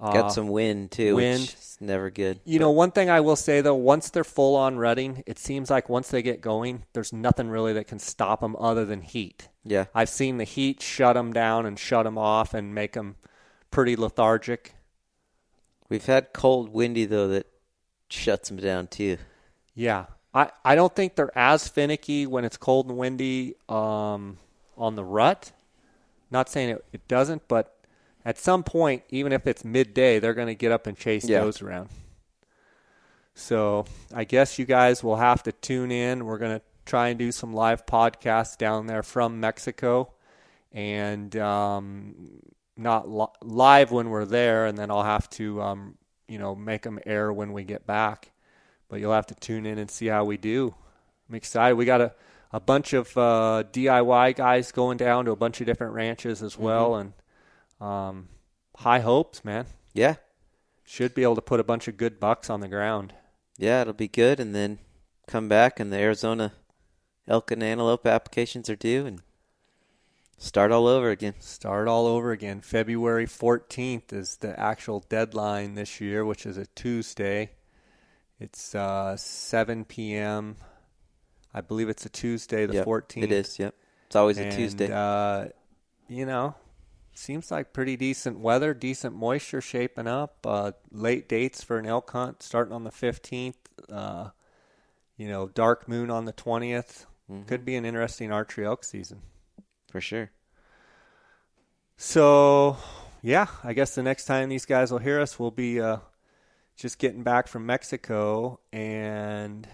Got some wind, too, which is never good. One thing I will say, though, once they're full-on rutting, it seems like once they get going, there's nothing really that can stop them other than heat. Yeah. I've seen the heat shut them down and shut them off and make them pretty lethargic. We've had cold, windy, though, that shuts them down, too. Yeah. I don't think they're as finicky when it's cold and windy on the rut. Not saying it doesn't, but at some point, even if it's midday, they're going to get up and chase those around. So I guess you guys will have to tune in. We're going to try and do some live podcasts down there from Mexico, and not live when we're there, and then I'll have to make them air when we get back. But you'll have to tune in and see how we do. I'm excited. We got a bunch of DIY guys going down to a bunch of different ranches as well, and high hopes, man. Yeah. Should be able to put a bunch of good bucks on the ground. Yeah, it'll be good, and then come back, and the Arizona elk and antelope applications are due, and start all over again. February 14th is the actual deadline this year, which is a Tuesday. It's 7 p.m. I believe it's a Tuesday, the 14th. It is, yep. It's always a Tuesday. Seems like pretty decent weather, decent moisture shaping up. Late dates for an elk hunt starting on the 15th. Dark moon on the 20th. Could be an interesting archery elk season. For sure. So, yeah, I guess the next time these guys will hear us, we'll be just getting back from Mexico. And,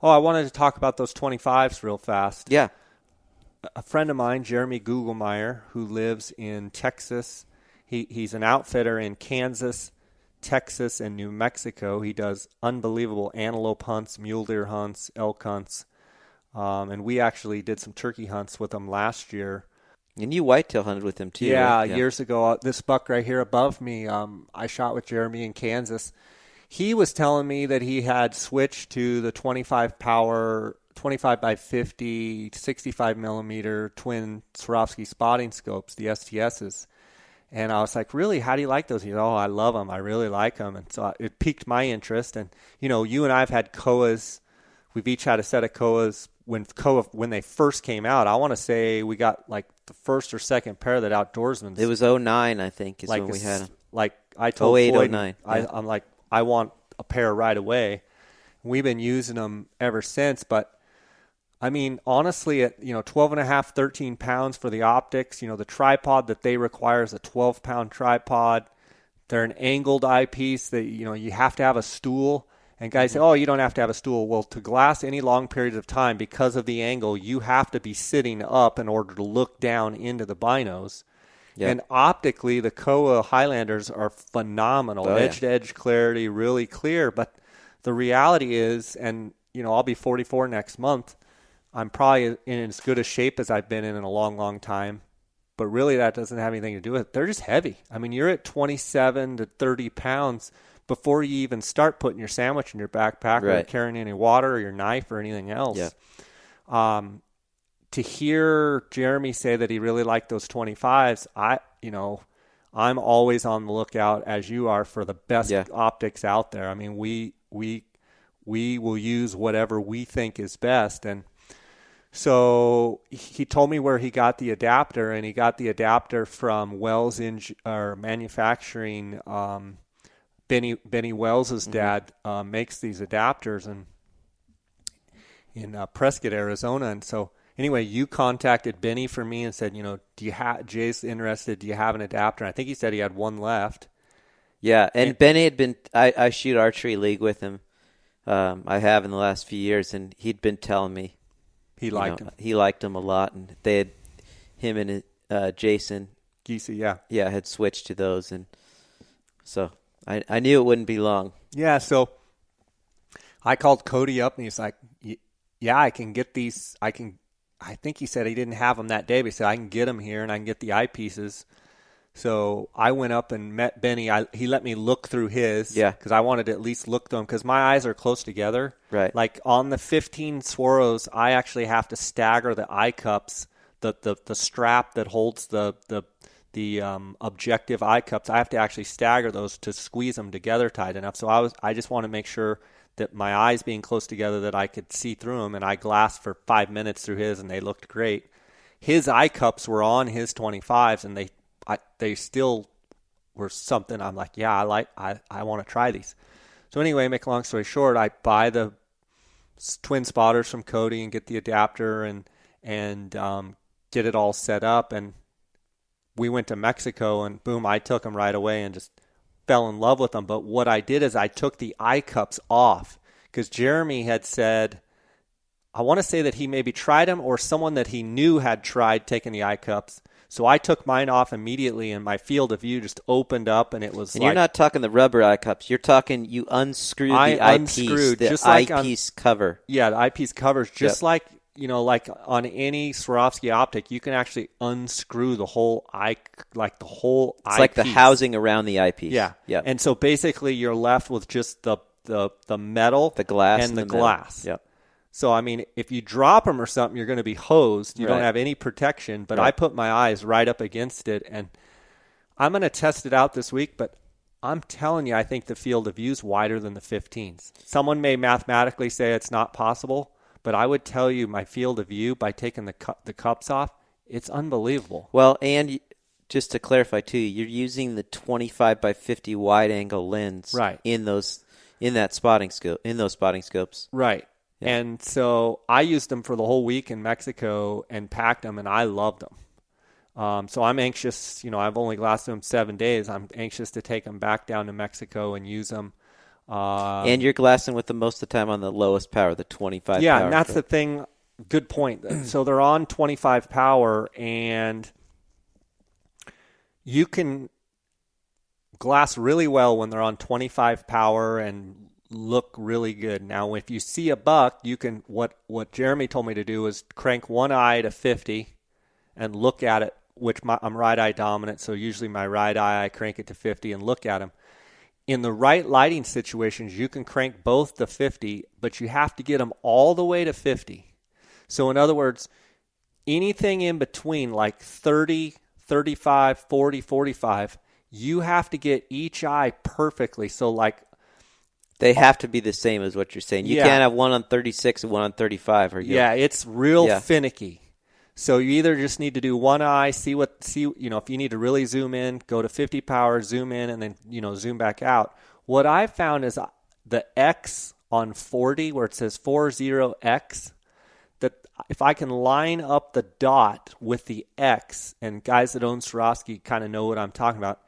I wanted to talk about those 25s real fast. Yeah. A friend of mine, Jeremy Gugelmeyer, who lives in Texas, he's an outfitter in Kansas, Texas, and New Mexico. He does unbelievable antelope hunts, mule deer hunts, elk hunts, and we actually did some turkey hunts with him last year. And you whitetail hunted with him too, yeah, right? Years ago. This buck right here above me, I shot with Jeremy in Kansas. He was telling me that he had switched to the 25 power 25 by 50, 65 millimeter twin Swarovski spotting scopes, the STSs. And I was like, really, how do you like those? He said, I love them. I really like them. And so it piqued my interest. And, you and I have had Coues. We've each had a set of Coues. When they first came out, I want to say we got like the first or second pair that Outdoorsman's. It was 09, I think, is when we had them. Like I told 08, Floyd, 09. I'm like, I want a pair right away. We've been using them ever since, but I mean, honestly, at 12 and a half, 13 pounds for the optics, the tripod that they require is a 12-pound tripod. They're an angled eyepiece that, you have to have a stool. And guys say, you don't have to have a stool. Well, to glass any long periods of time, because of the angle, you have to be sitting up in order to look down into the binos. Yep. And optically, the Kowa Highlanders are phenomenal. Edge-to-edge clarity, really clear. But the reality is, and, I'll be 44 next month, I'm probably in as good a shape as I've been in a long, long time. But really, that doesn't have anything to do with it. They're just heavy. I mean, you're at 27 to 30 pounds before you even start putting your sandwich in your backpack or carrying any water or your knife or anything else. Yeah. To hear Jeremy say that he really liked those 25s, I'm always on the lookout, as you are, for the best optics out there. I mean, we will use whatever we think is best. And so he told me where he got the adapter, and he got the adapter from Wells Manufacturing. Benny Wells's dad makes these adapters in Prescott, Arizona. And so anyway, you contacted Benny for me and said, Jay's interested. Do you have an adapter? And I think he said he had one left. Yeah, and Benny had been. I shoot archery league with him. I have in the last few years, and he'd been telling me. He liked him. He liked him a lot, and they had him and Jason Giese, had switched to those, and so I knew it wouldn't be long. Yeah, so I called Cody up, and he's like, "Yeah, I can get these. I think he said he didn't have them that day, but he said I can get them here, and I can get the eyepieces." So I went up and met Benny. He let me look through his, because I wanted to at least look through them, because my eyes are close together. Right. Like on the 15 Swaros, I actually have to stagger the eye cups, the strap that holds the objective eye cups. I have to actually stagger those to squeeze them together tight enough. So I just want to make sure that my eyes being close together that I could see through them, and I glassed for 5 minutes through his, and they looked great. His eye cups were on his 25s, and they still were something. I'm like, I want to try these. So anyway, make a long story short, I buy the twin spotters from Cody and get the adapter and get it all set up. And we went to Mexico, and boom, I took them right away and just fell in love with them. But what I did is I took the eye cups off because Jeremy had said, I want to say that he maybe tried them or someone that he knew had tried taking the eye cups. So I took mine off immediately, and my field of view just opened up, and it was and you're not talking the rubber eye cups. You're talking you unscrew the eyepiece, the eyepiece cover. Yeah, the eyepiece covers, just like, like on any Swarovski optic, you can actually unscrew the whole eye, like the whole eyepiece. It's like the housing around the eyepiece. Yeah. Yep. And so basically you're left with just the metal, the glass, and the glass. Yep. So, I mean, if you drop them or something, you're going to be hosed. You Right. don't have any protection. But Right. I put my eyes right up against it, and I'm going to test it out this week. But I'm telling you, I think the field of view is wider than the 15s. Someone may mathematically say it's not possible, but I would tell you my field of view by taking the cups off, it's unbelievable. Well, and just to clarify too, you're using the 25 by 50 wide angle lens, right, in that spotting scope, in those spotting scopes, right. Yeah. And so I used them for the whole week in Mexico and packed them, and I loved them. So I'm anxious. I've only glassed them 7 days. I'm anxious to take them back down to Mexico and use them. And you're glassing with them most of the time on the lowest power, the 25 yeah, power. and that's the thing. Good point. So they're on 25 power, and you can glass really well when they're on 25 power and look really good. Now, if you see a buck, you can, what Jeremy told me to do is crank one eye to 50 and look at it, which I'm right eye dominant, so usually my right eye, I crank it to 50 and look at him. In the right lighting situations, you can crank both to 50, but you have to get them all the way to 50. So in other words, anything in between, like 30, 35, 40, 45, you have to get each eye perfectly. So like, they have to be the same as what you're saying. You can't have one on 36 and one on 35. It's real finicky. So you either just need to do one eye, see if you need to really zoom in, go to 50 power, zoom in, and then, zoom back out. What I found is the X on 40, where it says 40X, that if I can line up the dot with the X, and guys that own Swarovski kind of know what I'm talking about,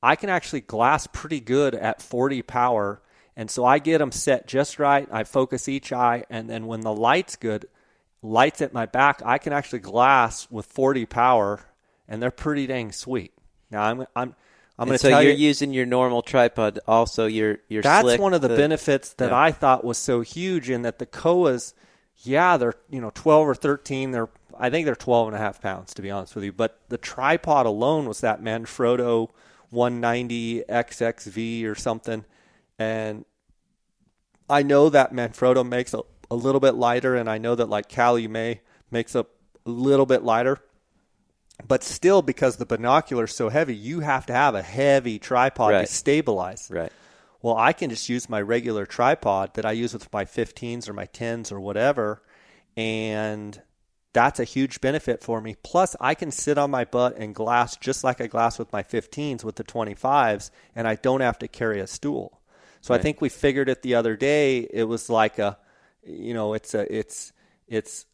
I can actually glass pretty good at 40 power. And so I get them set just right. I focus each eye, and then when the light's good, lights at my back, I can actually glass with 40 power, and they're pretty dang sweet. Now I'm going to tell you. So you're using your normal tripod, also your that's slick. That's one of the benefits that I thought was so huge, in that the Coues, they're 12 or 13. I think they're 12 and a half pounds, to be honest with you. But the tripod alone was that Manfrotto 190 XXV or something. And I know that Manfrotto makes a little bit lighter, and I know that like Calumet makes a little bit lighter. But still, because the binocular's so heavy, you have to have a heavy tripod to stabilize. Right. Well, I can just use my regular tripod that I use with my 15s or my 10s or whatever, and that's a huge benefit for me. Plus, I can sit on my butt and glass just like I glass with my 15s with the 25s, and I don't have to carry a stool. So I think we figured it the other day. It was like it's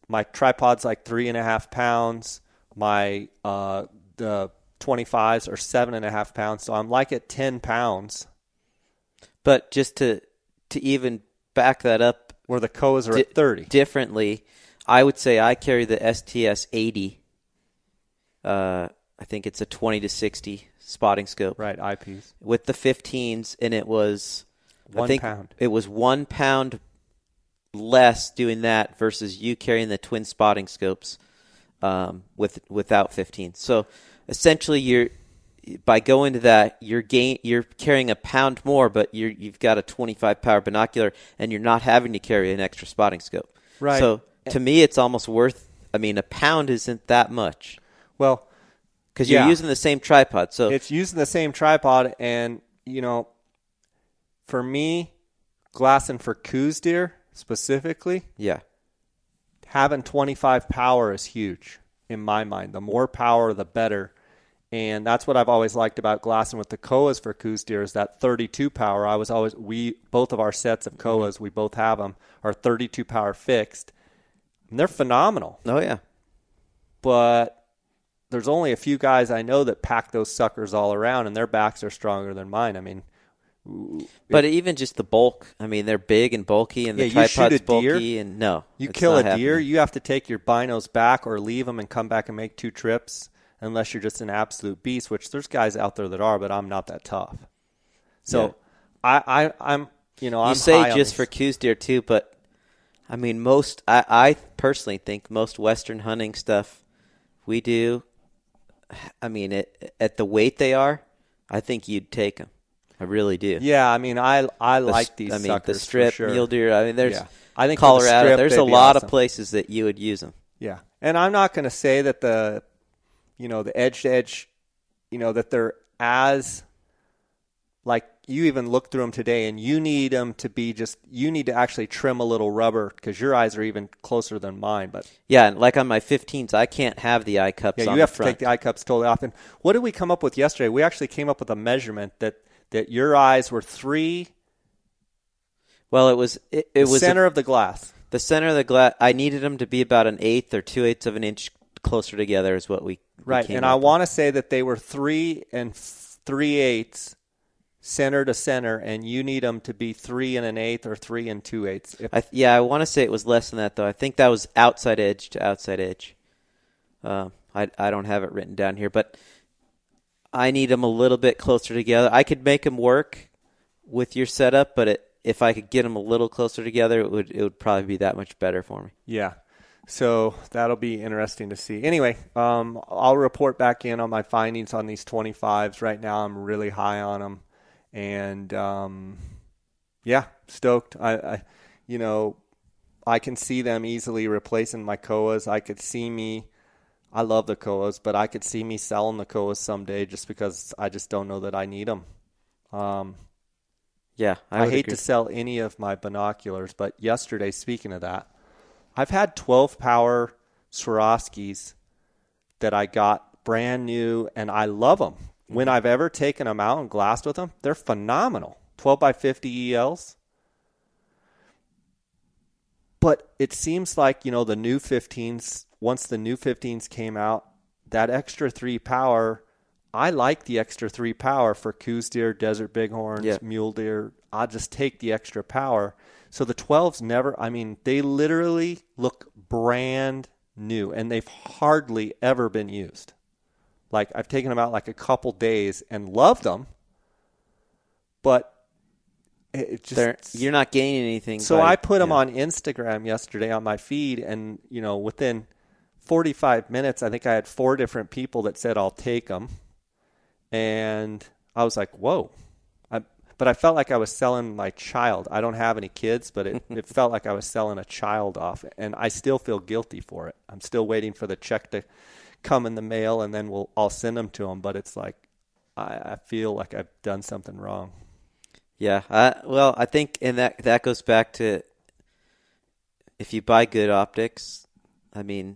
my tripod's like 3.5 pounds. My the 25s are 7.5 pounds. So I'm like at 10 pounds. But just to even back that up, where the Coues are at 30 differently, I would say I carry the STS 80. I think it's a 20 to 60 spotting scope. Right, eyepiece with the 15s, and it was. 1 pound. It was 1 pound less doing that versus you carrying the twin spotting scopes without 15. So essentially, by going to that, you're carrying a pound more, but you've got a 25 power binocular, and you're not having to carry an extra spotting scope. Right. So to me, it's almost worth. I mean, a pound isn't that much. Well, because you're using the same tripod. So it's using the same tripod, and for me, glassing for Coues deer specifically, having 25 power is huge in my mind. The more power, the better. And that's what I've always liked about glassing with the Coues for Coues deer, is that 32 power. Both of our sets of Coues, we both have them, are 32 power fixed. And they're phenomenal. Oh, yeah. But there's only a few guys I know that pack those suckers all around, and their backs are stronger than mine. I mean, But even just the bulk, I mean, they're big and bulky, and the you shoot tripod's a deer, bulky, and no. You it's kill not a deer, happening. you have to take your binos back or leave them and come back and make 2 trips, unless you're just an absolute beast, which there's guys out there that are, but I'm not that tough. So I'm You say just for Coues deer too, but I mean, I personally think most Western hunting stuff we do, I mean, at the weight they are, I think you'd take them. I really do. Yeah, I mean, I like these suckers. I mean, the strip, for sure. mule deer, I mean, there's I think Colorado, strip, there's a lot of places that you would use them. Yeah, and I'm not going to say that the edge to edge, that they're as, like, you even look through them today and you need them to be you need to actually trim a little rubber because your eyes are even closer than mine. But yeah, and like on my 15s, I can't have the eye cups on the front. Yeah, you have to take the eye cups totally off. And what did we come up with yesterday? We actually came up with a measurement that your eyes were 3. Well, it was center of the glass. The center of the glass. I needed them to be about 1/8 or 2/8 of an inch closer together is what we right. And I want to say that they were 3 3/8 center to center, and you need them to be 3 1/8 or 3 2/8. I want to say it was less than that though. I think that was outside edge to outside edge. I don't have it written down here, but I need them a little bit closer together. I could make them work with your setup, but if I could get them a little closer together, it would probably be that much better for me. Yeah. So that'll be interesting to see. Anyway, I'll report back in on my findings on these 25s. Right now, I'm really high on them, and stoked. I can see them easily replacing my Coues. I love the Coues, but I could see me selling the Coues someday just because I just don't know that I need them. I hate to sell any of my binoculars, but yesterday, speaking of that, I've had 12 power Swarovskis that I got brand new, and I love them. When I've ever taken them out and glassed with them, they're phenomenal. 12 by 50 ELs. But it seems like, the new 15s, once the new 15s came out, that extra 3 power, I like the extra 3 power for Coues deer, desert bighorns, mule deer. I'll just take the extra power. So the 12s they literally look brand new, and they've hardly ever been used. Like, I've taken them out like a couple days and loved them, but it just... You're not gaining anything. So I put them on Instagram yesterday on my feed, and, within 45 minutes, I think I had 4 different people that said, I'll take them. And I was like, whoa. But I felt like I was selling my child. I don't have any kids, but it felt like I was selling a child off. And I still feel guilty for it. I'm still waiting for the check to come in the mail, and then I'll send them to them. But it's like I feel like I've done something wrong. Yeah. I think that goes back to if you buy good optics, you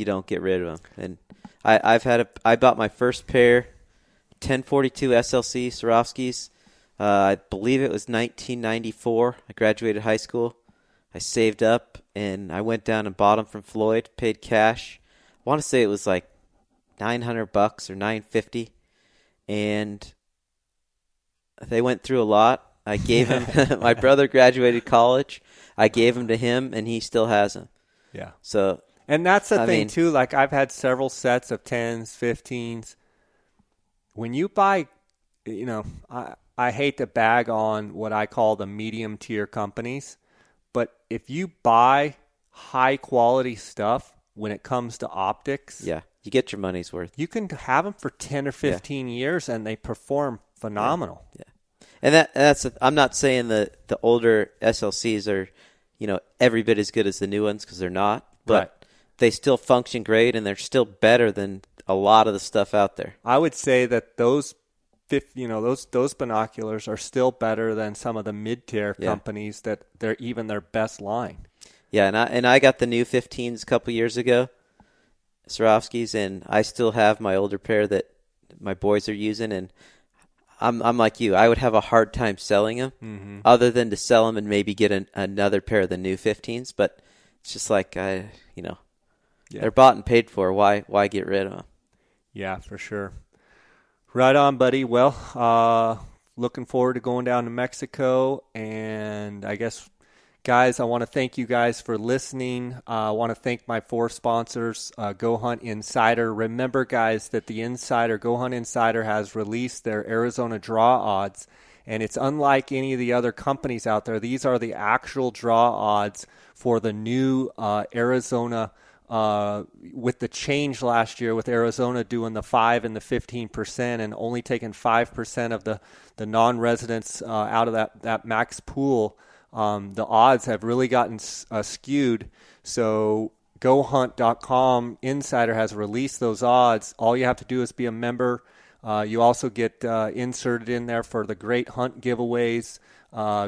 don't get rid of them. And I bought my first pair 1042 SLC Swarovskis. I believe it was 1994. I graduated high school. I saved up, and I went down and bought them from Floyd, paid cash. I want to say it was like $900 or $950, and they went through a lot. I gave him – my brother graduated college. I gave them to him, and he still has them. Yeah. So – and that's the thing, too. Like, I've had several sets of 10s, 15s. When you buy – I hate to bag on what I call the medium tier companies, but if you buy high quality stuff when it comes to optics, you get your money's worth. You can have them for 10 or 15 years, and they perform phenomenal. And that's I'm not saying the older SLCs are, every bit as good as the new ones, because they're not, but they still function great, and they're still better than a lot of the stuff out there. I would say that those binoculars are still better than some of the mid-tier companies that they're even their best line. Yeah, and I got the new 15s a couple years ago, Swarovskis, and I still have my older pair that my boys are using, and I'm like you. I would have a hard time selling them, other than to sell them and maybe get another pair of the new 15s. But it's just like they're bought and paid for. Why get rid of them? Yeah, for sure. Right on, buddy. Well, looking forward to going down to Mexico. And I guess, guys, I want to thank you guys for listening. I want to thank my 4 sponsors, Go Hunt Insider. Remember, guys, that the Go Hunt Insider has released their Arizona draw odds, and it's unlike any of the other companies out there. These are the actual draw odds for the new Arizona, with the change last year with Arizona doing the 5 and the 15% and only taking 5% of the non-residents out of that max pool. The odds have really gotten skewed. So GoHunt.com Insider has released those odds. All you have to do is be a member. You also get inserted in there for the great hunt giveaways,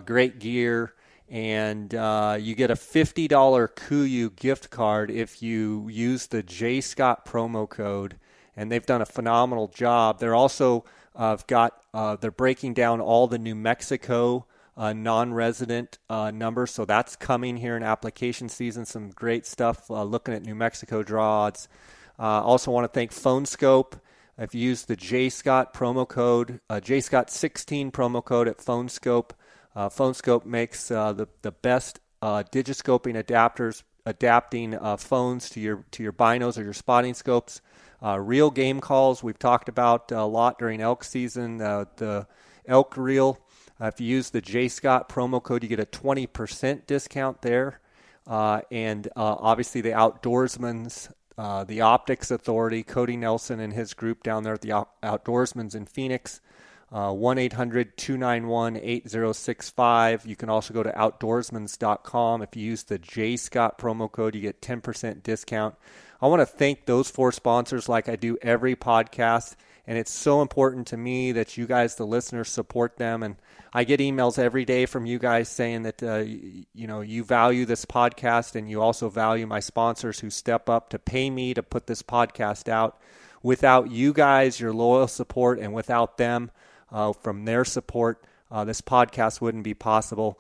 great gear, and you get a $50 Coues gift card if you use the J Scott promo code. And they've done a phenomenal job. They're also they're breaking down all the New Mexico non-resident numbers, so that's coming here in application season. Some great stuff looking at New Mexico draw odds. Also want to thank PhoneScope. If you use the J Scott promo code, JScott16 promo code at PhoneScope, PhoneScope makes the best digiscoping adapters, adapting phones to your binos or your spotting scopes. Reel game calls we've talked about a lot during elk season. The elk reel. If you use the J Scott promo code, you get a 20% discount there. And obviously the Outdoorsman's, the Optics Authority, Cody Nelson and his group down there at the Outdoorsman's in Phoenix, 1-800-291-8065. You can also go to outdoorsmans.com. If you use the J Scott promo code, you get 10% discount. I want to thank those 4 sponsors like I do every podcast. And it's so important to me that you guys, the listeners, support them. And I get emails every day from you guys saying that, you value this podcast and you also value my sponsors who step up to pay me to put this podcast out. Without you guys, your loyal support, and without them, from their support, this podcast wouldn't be possible.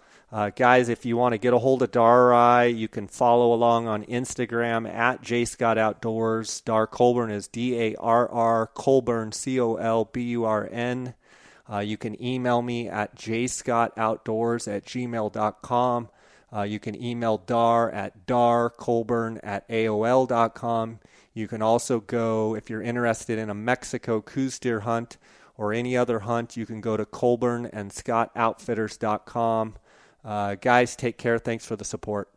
Guys, if you want to get a hold of Darr or I, you can follow along on Instagram at JScottOutdoors. Darr Colburn is Darr, Colburn, Colburn. You can email me at jscottoutdoors@gmail.com. You can email Darr at darrcolburn@aol.com. You can also go, if you're interested in a Mexico Coues deer hunt or any other hunt, you can go to colburn and scottoutfitters.com. Guys, take care. Thanks for the support.